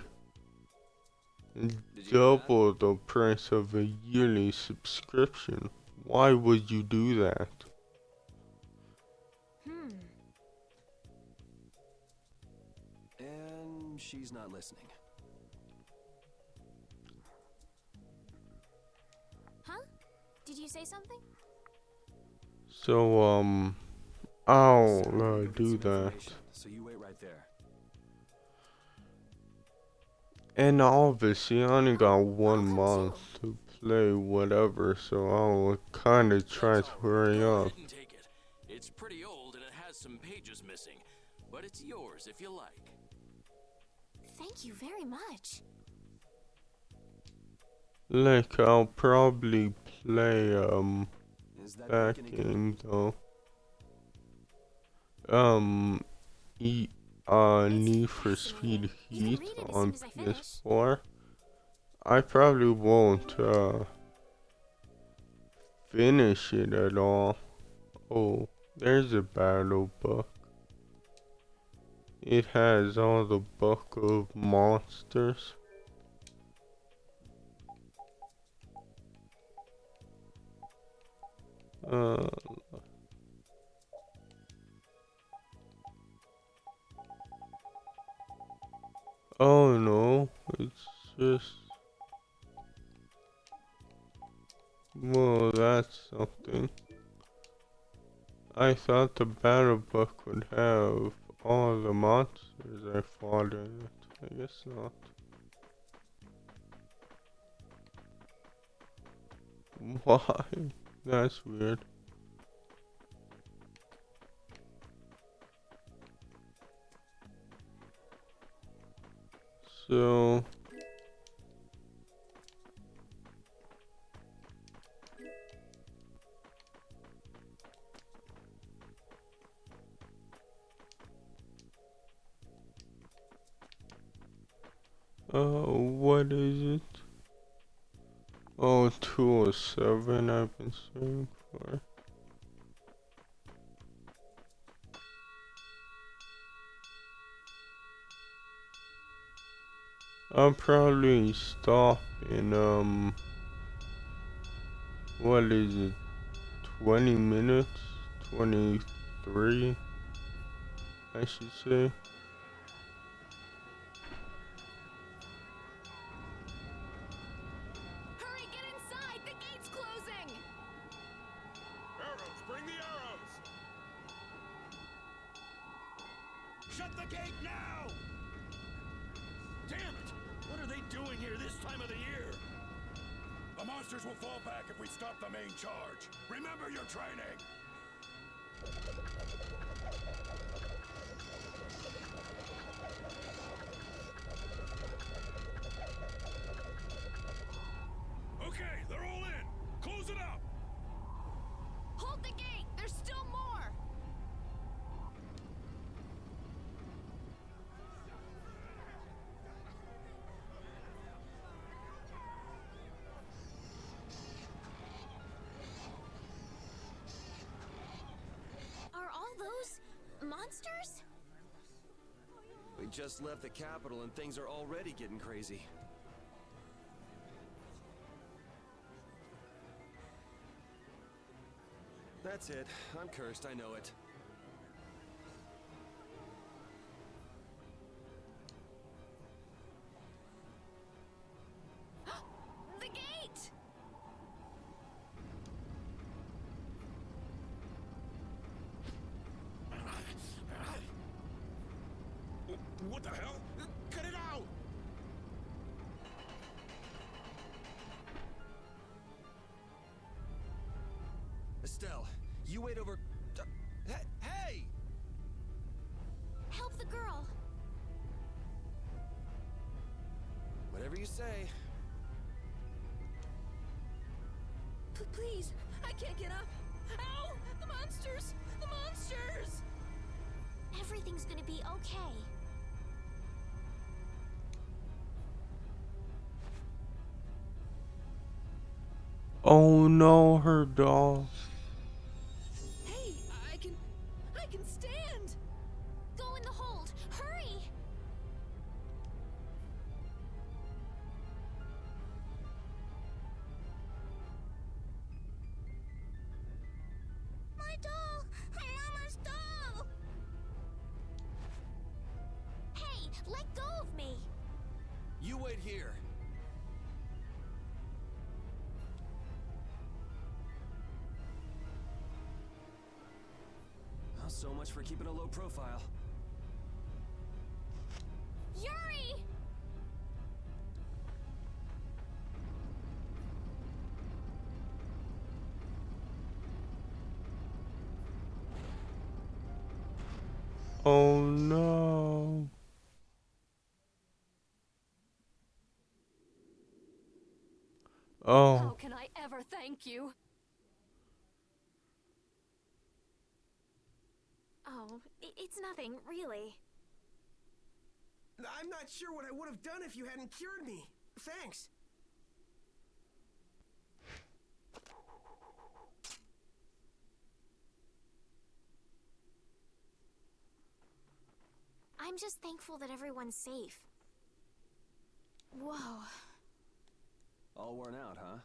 double the price of a yearly subscription. Why would you do that? And she's not listening. Huh? Did you say something? So I'll do that. So you wait right there. And obviously I only got 1 month to play whatever, so I'll kinda try to hurry up. It's pretty old and it has some pages missing, but it's yours if you like. Thank you very much. Like, I'll probably play, Is that that bacon again? game, though. Need for Speed Heat on PS4. I probably won't, finish it at all. Oh, there's a battle book. It has all the book of monsters. Oh no, it's just... Well, that's something. I thought the battle book would have all the monsters I fought in it. I guess not. Why? That's weird. So... what is it? Oh, 207 I've been searching for. I'll probably stop in, what is it? 20 minutes? 23, I should say. Hurry, get inside! The gate's closing! Arrows, bring the arrows! Shut the gate now! Damn it! What are they doing here this time of the year? The monsters will fall back if we stop the main charge. Remember your training! Okay, they're all in! Close it up! Hold the gate! There's still more! Are all those monsters? We just left the capital and things are already getting crazy. That's it. I'm cursed, I know it. The gate! What the hell? Cut it out! Estelle, you wait over... Hey! Help the girl. Whatever you say. Please, I can't get up. Ow! The monsters! The monsters! Everything's gonna be okay. Oh no, her doll. Hey, I can stand! Go in the hold. Hurry! My doll! My mama's doll! Hey, let go of me! You wait here. Well, so much for keeping a low profile. Yuri! Oh no. Oh. How can I ever thank you? Oh, it's nothing, really. I'm not sure what I would have done if you hadn't cured me. Thanks. I'm just thankful that everyone's safe. Whoa. All worn out, huh?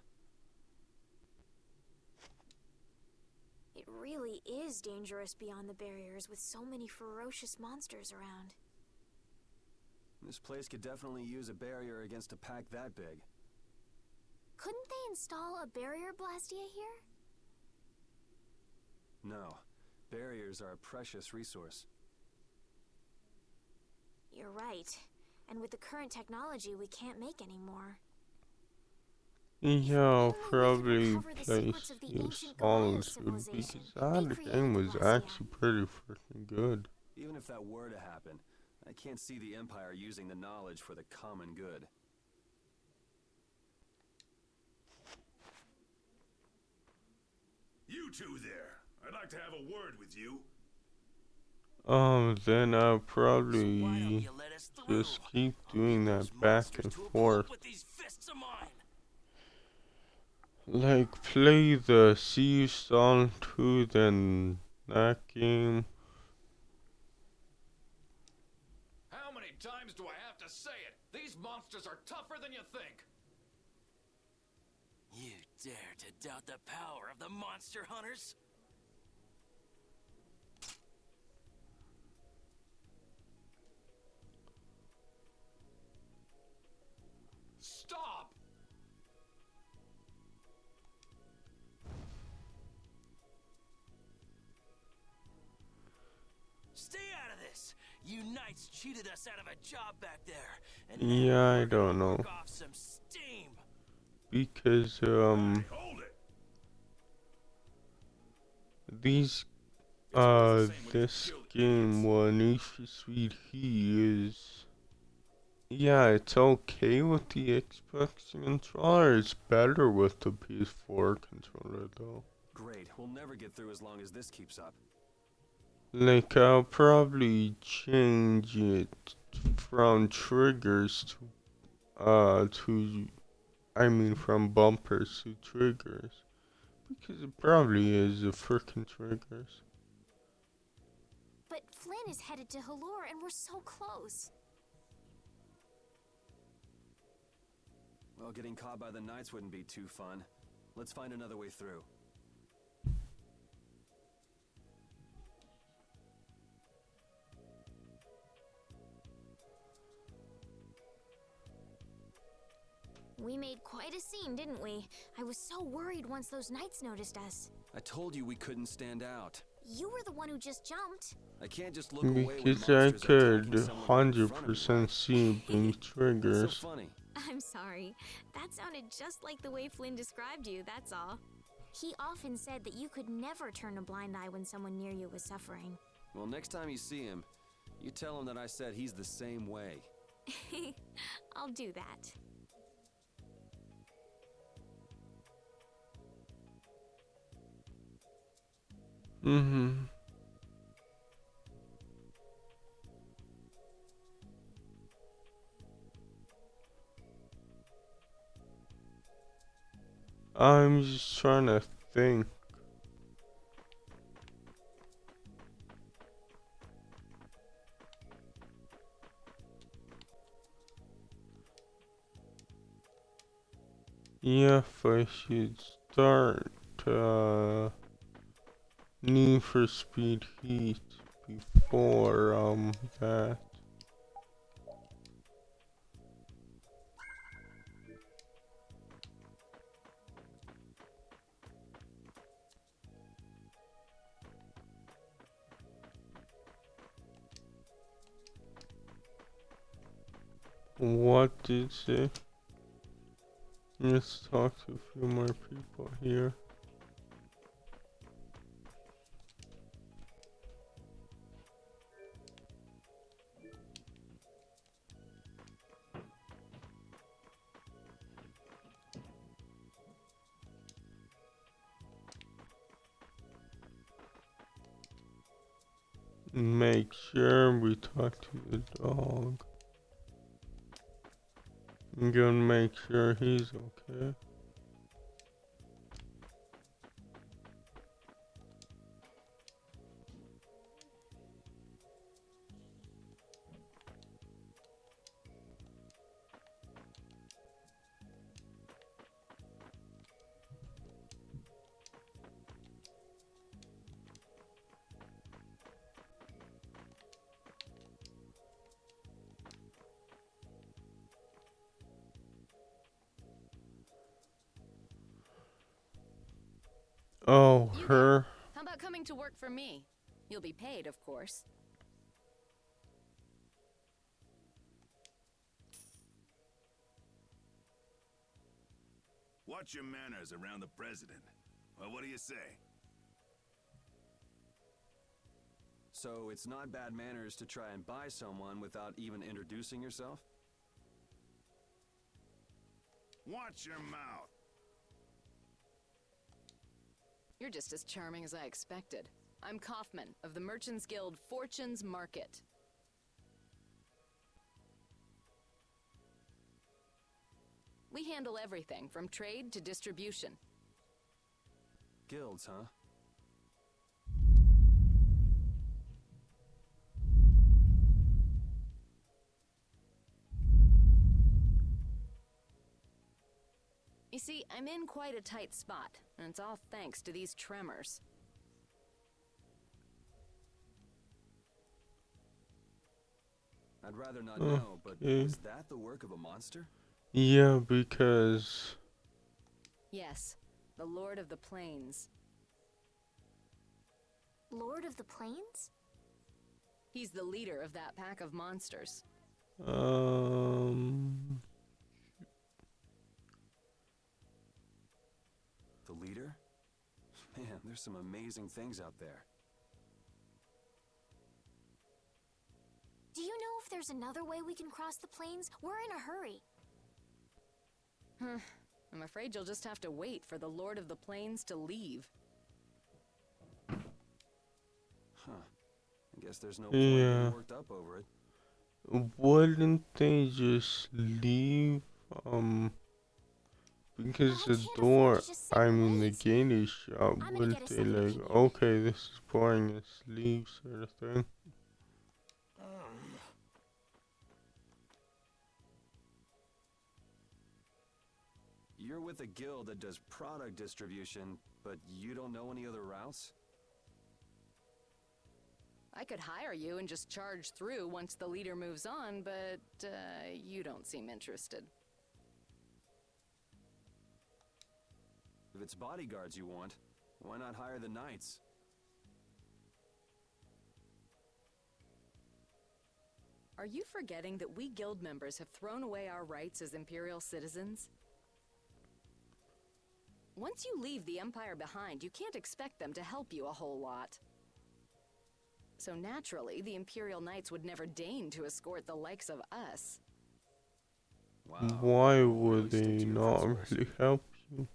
It really is dangerous beyond the barriers with so many ferocious monsters around. This place could definitely use a barrier against a pack that big. Couldn't they install a barrier Blastia here? No. Barriers are a precious resource. You're right. And with the current technology, we can't make any more. Yeah, I'll probably play Steel Solitude because that game was actually pretty freaking good. Even if that were to happen, I can't see the Empire using the knowledge for the common good. You two there. I'd like to have a word with you. Then I'll probably just keep doing that back and forth. Like, play the Sea Solitude and that game. How many times do I have to say it? These monsters are tougher than you think. You dare to doubt the power of the monster hunters? Stop! Stay out of this! You knights cheated us out of a job back there. And Yeah, I don't know. work off some steam. Because, these, this game, Nisha Sweet He is, yeah, it's okay with the Xbox controller. It's better with the PS4 controller, though. Great, we'll never get through as long as this keeps up. Like, I'll probably change it from triggers from bumpers to triggers. Because it probably is the frickin' triggers. But Flynn is headed to Halure and we're so close. Well, getting caught by the knights wouldn't be too fun. Let's find another way through. We made quite a scene, didn't we? I was so worried once those knights noticed us. I told you we couldn't stand out. You were the one who just jumped. I can't just look away when Because I monsters are attacking could someone in front of me. 100% see being triggers. That's so funny. I'm sorry. That sounded just like the way Flynn described you, that's all. He often said that you could never turn a blind eye when someone near you was suffering. Well, next time you see him, you tell him that I said he's the same way. I'll do that. Mm-hmm. I'm just trying to think. Yeah, if I should start Need for Speed Heat before that. What did it say? Let's talk to a few more people here. make sure we talk to the dog. I'm gonna make sure he's okay. Oh, You her. there. How about coming to work for me? You'll be paid, of course. Watch your manners around the president. Well, what do you say? So it's not bad manners to try and buy someone without even introducing yourself? Watch your mouth. You're just as charming as I expected. I'm Kaufman of the Merchants Guild Fortune's Market. We handle everything from trade to distribution. Guilds, huh? You see, I'm in quite a tight spot, and it's all thanks to these tremors. I'd rather not know, but is that the work of a monster? Yeah, because... Yes, the Lord of the Plains. Lord of the Plains? He's the leader of that pack of monsters. The leader? Man, there's some amazing things out there. Do you know if there's another way we can cross the plains? We're in a hurry. I'm afraid you'll just have to wait for the Lord of the Plains to leave. Huh. I guess there's no point getting worked up over it. Wouldn't they just leave? Because the door, I mean the gate is shut, wouldn't they like, okay, this is boring, let's leave sort of thing? You're with a guild that does product distribution, but you don't know any other routes? I could hire you and just charge through once the leader moves on, but you don't seem interested. If it's bodyguards you want, why not hire the knights? Are you forgetting that we guild members have thrown away our rights as Imperial citizens? Once you leave the Empire behind, you can't expect them to help you a whole lot. So naturally, the Imperial Knights would never deign to escort the likes of us. Wow. Why would they not really help you?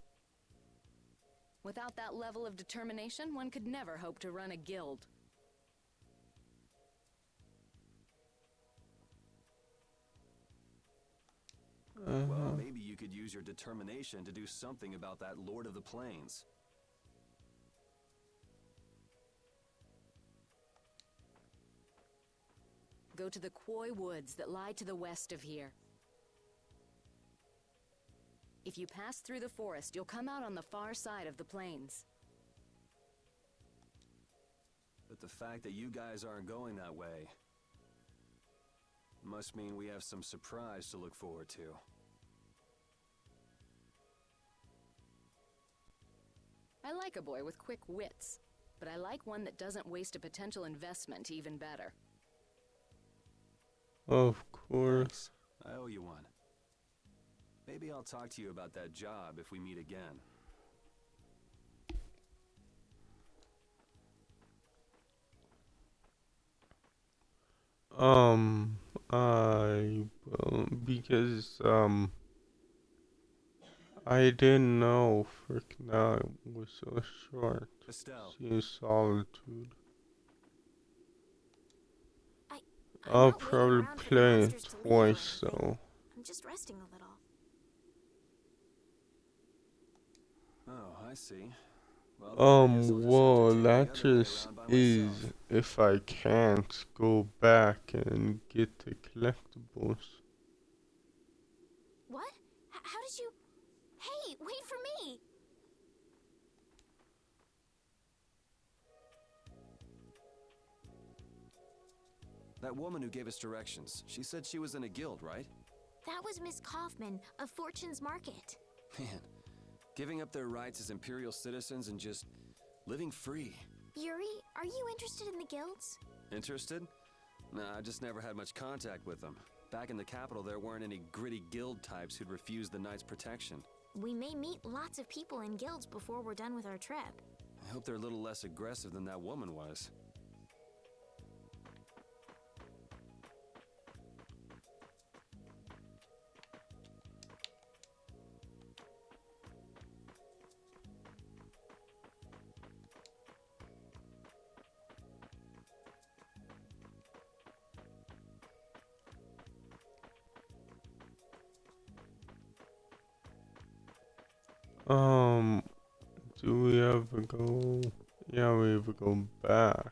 Without that level of determination, one could never hope to run a guild. Well, maybe you could use your determination to do something about that Lord of the Plains. Go to the Koi Woods that lie to the west of here. If you pass through the forest, you'll come out on the far side of the plains. But the fact that you guys aren't going that way must mean we have some surprise to look forward to. I like a boy with quick wits, but I like one that doesn't waste a potential investment even better. Of course. I owe you one. Maybe I'll talk to you about that job if we meet again. Because, I didn't know freaking that was so short. Estelle. See solitude. I'll not waiting probably around for the play it monsters to leave or twice anything. though. I'm just resting a little. Oh, I see. Well, then I guess I'll just have to Well, take the that other way just around by is myself. if I can't go back and get the collectibles. What? How did you... Hey, wait for me! That woman who gave us directions, she said she was in a guild, right? That was Miss Kaufman of Fortune's Market. Man, giving up their rights as Imperial citizens and just living free. Yuri, are you interested in the guilds? Interested? Nah, I just never had much contact with them. Back in the capital, there weren't any gritty guild types who'd refuse the Knights' protection. We may meet lots of people in guilds before we're done with our trip. I hope they're a little less aggressive than that woman was. Do we ever go? Yeah, we ever go back.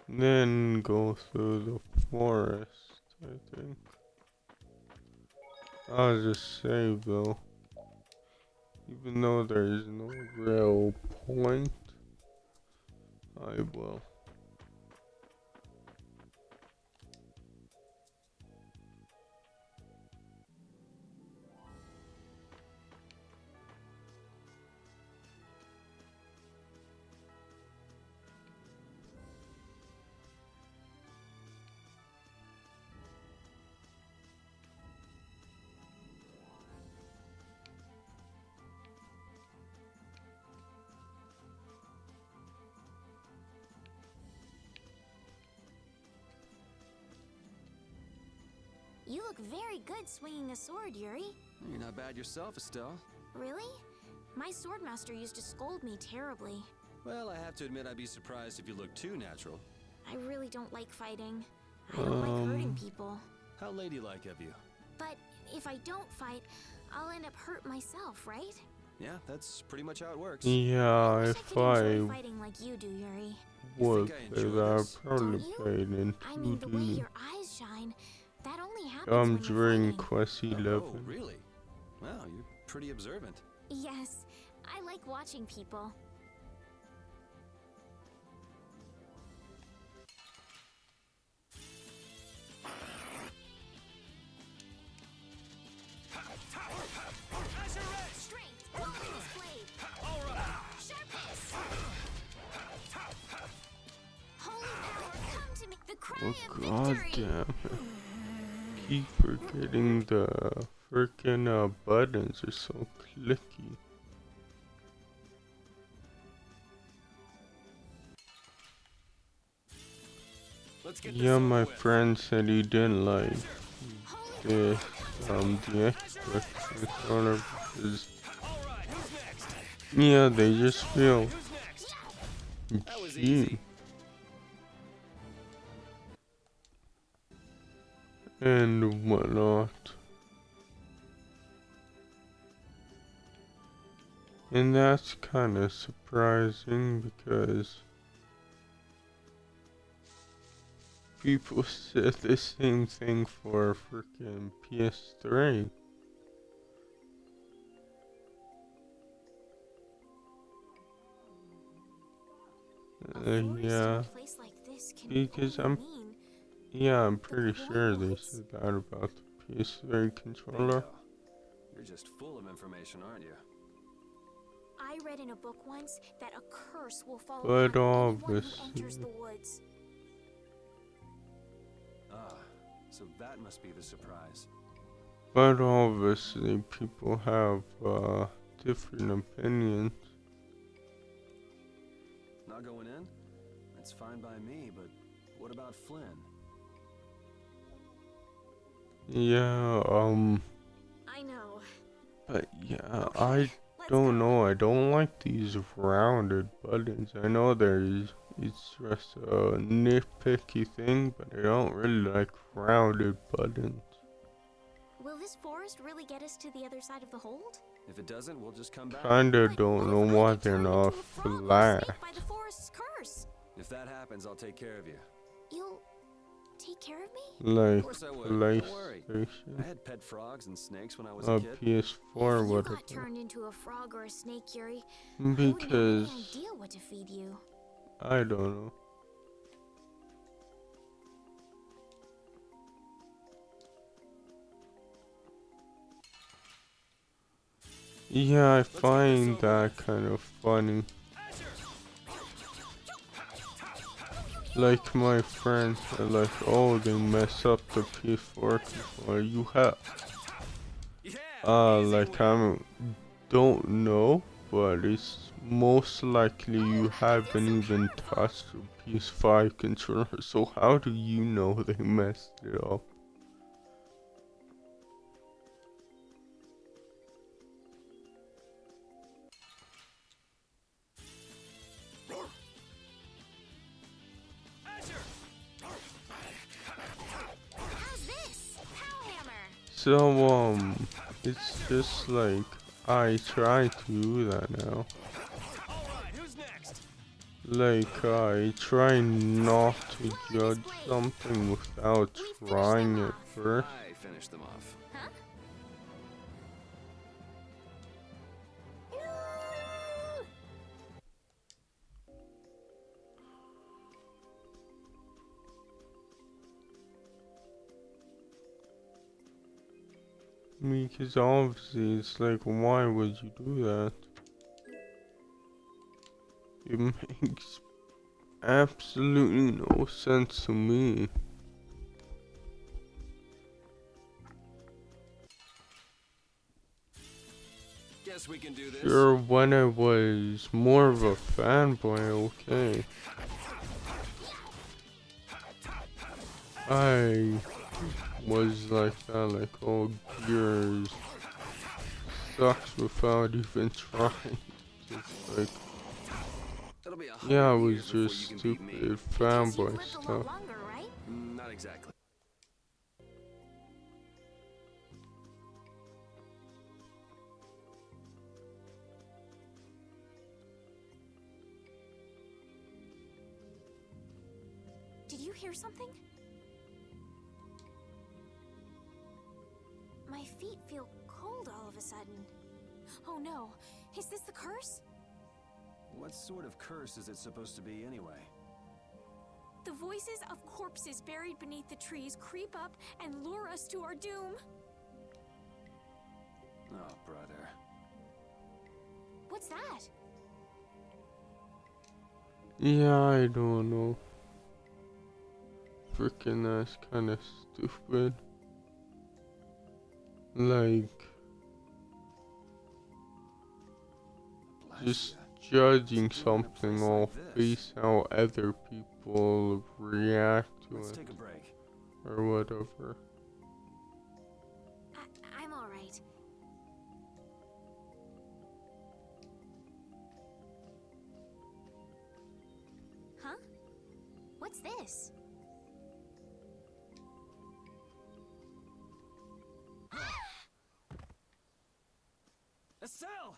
Then go through the forest, I think. I'll just save though. Even though there is no real point, I will. You look very good swinging a sword, Yuri. You're not bad yourself, Estelle. Really? My swordmaster used to scold me terribly. Well, I have to admit I'd be surprised if you looked too natural. I really don't like fighting. I don't like hurting people. How ladylike of you. But if I don't fight, I'll end up hurt myself, right? Yeah, that's pretty much how it works. Yeah, wish if I could I enjoy fighting like you do, Yuri. would, I then enjoy I this? probably Don't you? played in I mean, the way 2D. your eyes shine, that only happens when you're During fighting. Quest 11. Oh, really? Wow, you're pretty observant. Yes, I like watching people. Strength, holiness blade. Sharpness. Holy power, come to me. The cry Oh of god victory. damn it. Keep forgetting the frickin' buttons are so clicky. Let's get Yeah, this my over with. friend said he didn't like this, the Xbox controller because, Alright, who's next? yeah, they just feel Who's next? That was cheap easy. and whatnot. And that's kind of surprising because people said the same thing for freaking PS3. A forest in Yeah, a place like this can because only I'm mean I'm pretty point sure they was- said that about the PS3 controller. Bingo. You're just full of information, aren't you? I read in a book once that a curse will fall But upon anyone who enters obviously, the woods. Ah, so that must be the surprise. but obviously people have different opinions. Not going in? That's fine by me, but what about Flynn? Yeah, I know. but yeah, Okay, I let's don't go. know. I don't like these rounded buttons. I know there's It's just a nitpicky thing, but I don't really like rounded buttons. Will this forest really get us to the other side of the hold? If it doesn't, we'll just come back. Kinda don't know why they're not flat. By the forest's curse. If that happens, I'll take care of you. You'll take care of me? Like Of course I would. Don't worry. I PlayStation. had pet frogs and snakes when I was a kid. PS4, If you whatever. got turned into a frog or a snake, Yuri, I wouldn't have Because any idea what to feed you. I don't know. Yeah, I find that kind of funny. Like my friends are like, oh, they mess up the PS4 controller. You have, like I don't know, but it's most likely you haven't even touched the PS5 controller. So how do you know they messed it up? So, it's just like, I try to do that now. Like, I try not to judge something without trying it first. I finished them off. Huh? Because obviously it's like, why would you do that? It makes absolutely no sense to me. Guess we can do this. Sure, when I was more of a fanboy, okay. I was like that, like, oh, Gears sucks without even trying. Just like, yeah, it was just stupid fanboy stuff. Not exactly. Did you hear something? My feet feel cold all of a sudden. Oh no, is this the curse? What sort of curse is it supposed to be anyway? The voices of corpses buried beneath the trees creep up and lure us to our doom. Oh, brother. What's that? Yeah, I don't know. Freaking that's kinda stupid. Like, just judging something off based how other people react to Let's it take a break. or whatever. I'm alright. Huh? What's this? Estelle!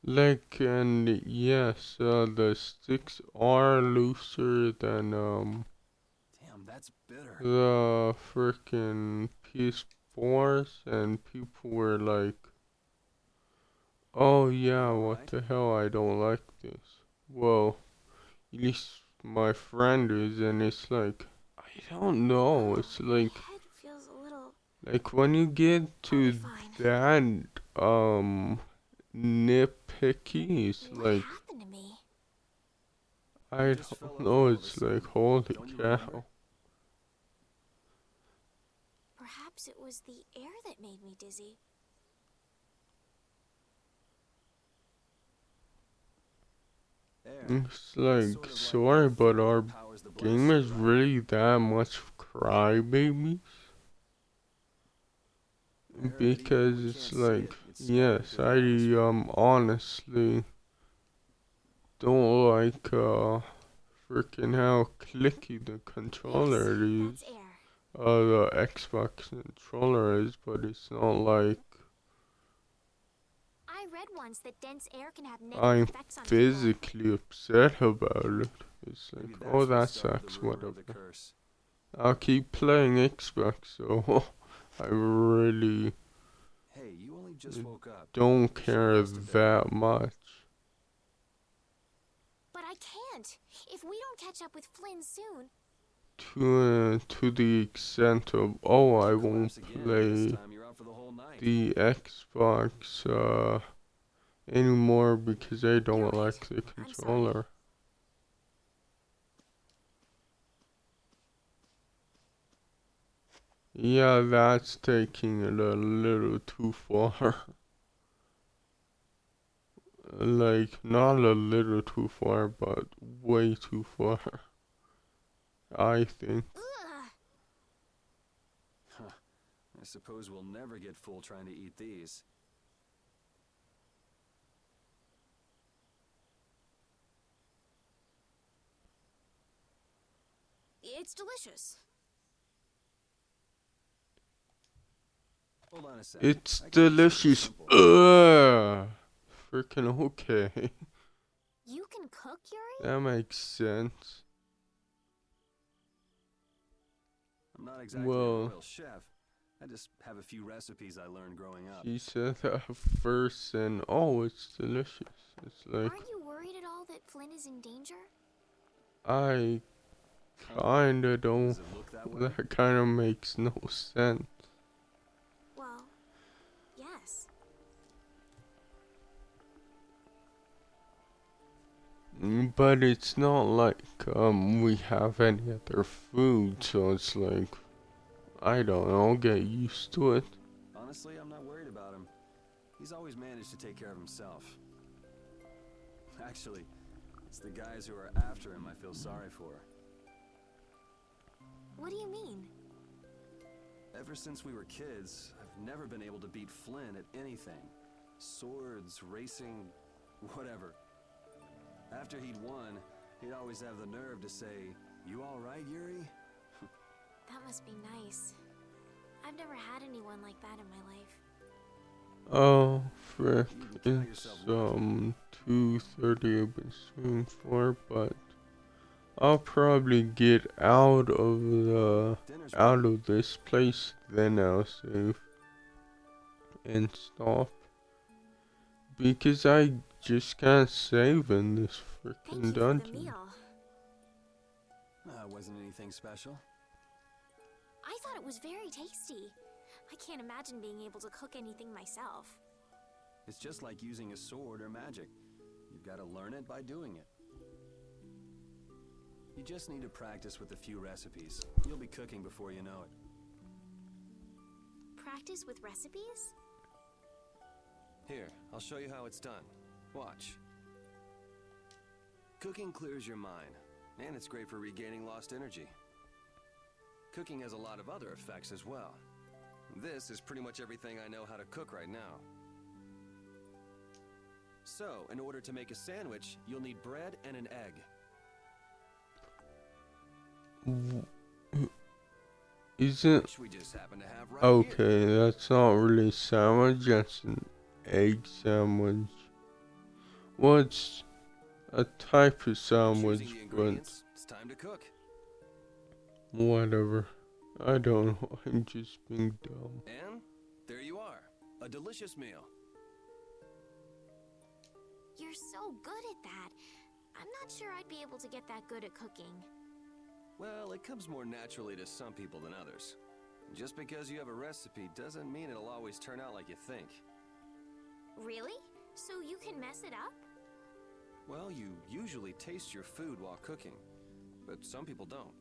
Like, and yes, the sticks are looser than Damn, that's bitter. the freaking PS4s, and people were like, oh yeah, what the hell, I don't like this. Well, at least my friend is, and it's like, I don't know, it's like, Head feels a little... like when you get to that, nitpicky, it's like, happened to me? I don't know, it's like, holy cow. Perhaps it was the air that made me dizzy. It's like, sorry, but are gamers really that much crybabies? Because it's like, yes, I honestly don't like freaking how clicky the controller is. That's air. The Xbox controller is, but it's not like I read once that dense air can have negative I'm effects on people. physically upset about it. It's Maybe like, that's oh, what that started the sucks, rumor of the whatever. curse. I'll keep playing Xbox, so I really Hey, you only just woke up. don't You should care rest a bit. that much. But I can't. If we don't catch up with Flynn soon, To the extent of, oh, I If you won't collapse again, this play time you're out for the whole night. the Xbox anymore because I don't You're right. like the I'm sorry. controller. Yeah, that's taking it a little too far. Like, not a little too far, but way too far. I think. ugh, Huh. I suppose we'll never get full trying to eat these. it's delicious. Hold on a sec. It's I can do something delicious. simple. Ugh. Freaking okay. You can cook, Yuri? That makes sense. I'm not exactly Well, a royal chef. I just have a few recipes I learned growing up. she said that first and oh, it's delicious. It's like, Aren't you worried at all that Flynn is in danger? I kinda don't. Does it look that way? That kinda makes no sense. Well, yes. But it's not like we have any other food, so it's like, I don't know, I'll get used to it. Honestly, I'm not worried about him. He's always managed to take care of himself. Actually, it's the guys who are after him I feel sorry for. What do you mean? Ever since we were kids, I've never been able to beat Flynn at anything. Swords, racing, whatever. After he'd won, he'd always have the nerve to say, "You all right, Yuri?" That must be nice. I've never had anyone like that in my life. Oh, frick, You can count it's yourself lucky. 2:30 I've been streaming for, but I'll probably get out of this place, then I'll save and stop. Because I just can't save in this Thank freaking you for the dungeon. meal. Wasn't anything special. I thought it was very tasty. I can't imagine being able to cook anything myself. It's just like using a sword or magic. You've got to learn it by doing it. You just need to practice with a few recipes. You'll be cooking before you know it. Practice with recipes? Here, I'll show you how it's done. Watch. Cooking clears your mind, and it's great for regaining lost energy. Cooking has a lot of other effects as well. This is pretty much everything I know how to cook right now. So, in order to make a sandwich, you'll need bread and an egg. Isn't Which we just happen to have right okay? here. That's not really a sandwich. That's an egg sandwich. What's a type of sandwich? Choosing the But ingredients, it's time to cook. whatever. I don't know. I'm just being dumb. And there you are, a delicious meal. You're so good at that. I'm not sure I'd be able to get that good at cooking. Well, it comes more naturally to some people than others. Just because you have a recipe doesn't mean it'll always turn out like you think. Really? So you can mess it up? Well, you usually taste your food while cooking, but some people don't.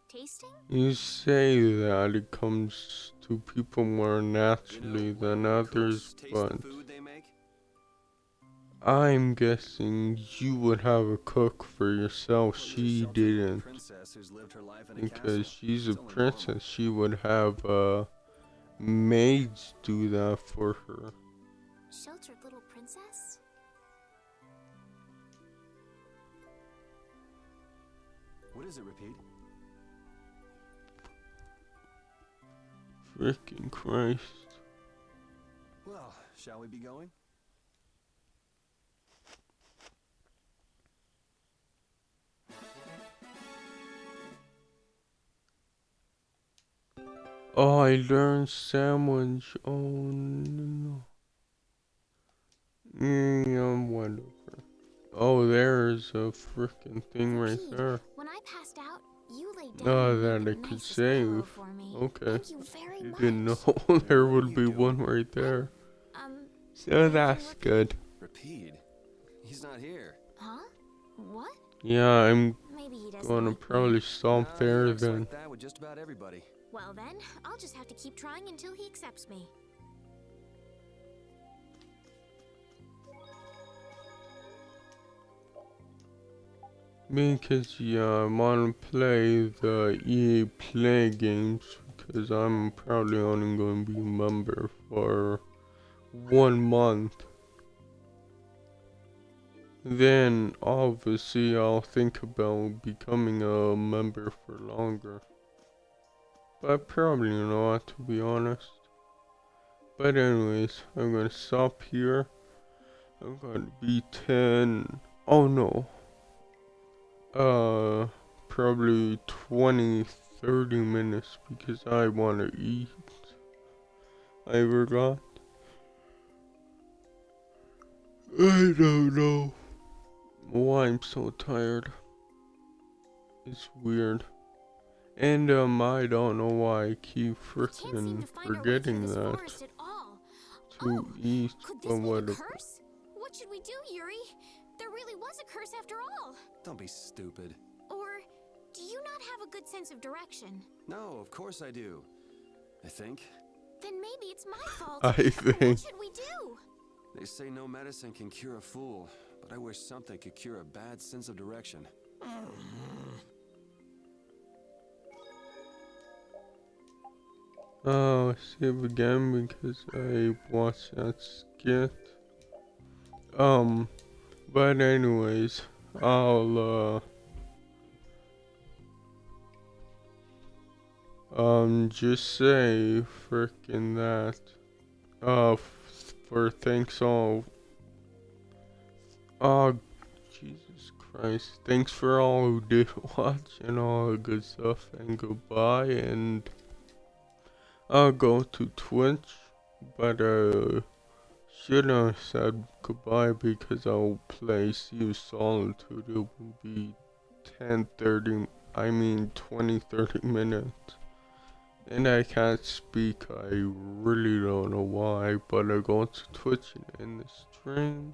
Tasting? You say that it comes to people more naturally than others, Taste but the food they make? I'm guessing you would have a cook for yourself. She didn't. Princess who's lived her life in a Because castle. she's a It's only princess, she would have maids do that for her. Sheltered little princess? What is it, Repeat? Frickin' Christ. Well, shall we be going? Oh, I learned sandwich. Oh no. Whatever. Oh, there's a frickin' thing right there. When I passed out, you laid down Oh, and that made I the could nicest pillow save. for me. Okay. Thank you very much. Didn't know there would be one right there. So that's good. Repeat? He's not here. Huh? What? Yeah, I'm Maybe he doesn't gonna like probably me. stop there He acts then. like that with just about everybody. Well then, I'll just have to keep trying until he accepts me. Because yeah, I wanna play the EA Play games because I'm probably only gonna be a member for 1 month. Then obviously I'll think about becoming a member for longer. But probably not, to be honest. But anyways, I'm gonna stop here. I'm gonna be 10. Oh no. Probably 20-30 minutes because I wanna eat. I forgot. I don't know why I'm so tired. It's weird. And I don't know why I keep freaking forgetting that to eat, but whatever. Curse? What should we do, Yuri? There really was a curse after all. Don't be stupid. Or do you not have a good sense of direction? No, of course I do. I think. Then maybe it's my fault. I think. What should we do? They say no medicine can cure a fool, but I wish something could cure a bad sense of direction. Oh, save again because I watched that skit. But anyways, I'll just say frickin' that. For thanks all. Oh, Jesus Christ. Thanks for all who did watch and all the good stuff, and goodbye, and I'll go to Twitch, but shouldn't have said goodbye because I'll play Sea of Solitude. It will be 20-30 minutes. And I can't speak, I really don't know why, but I go to Twitch and end the stream.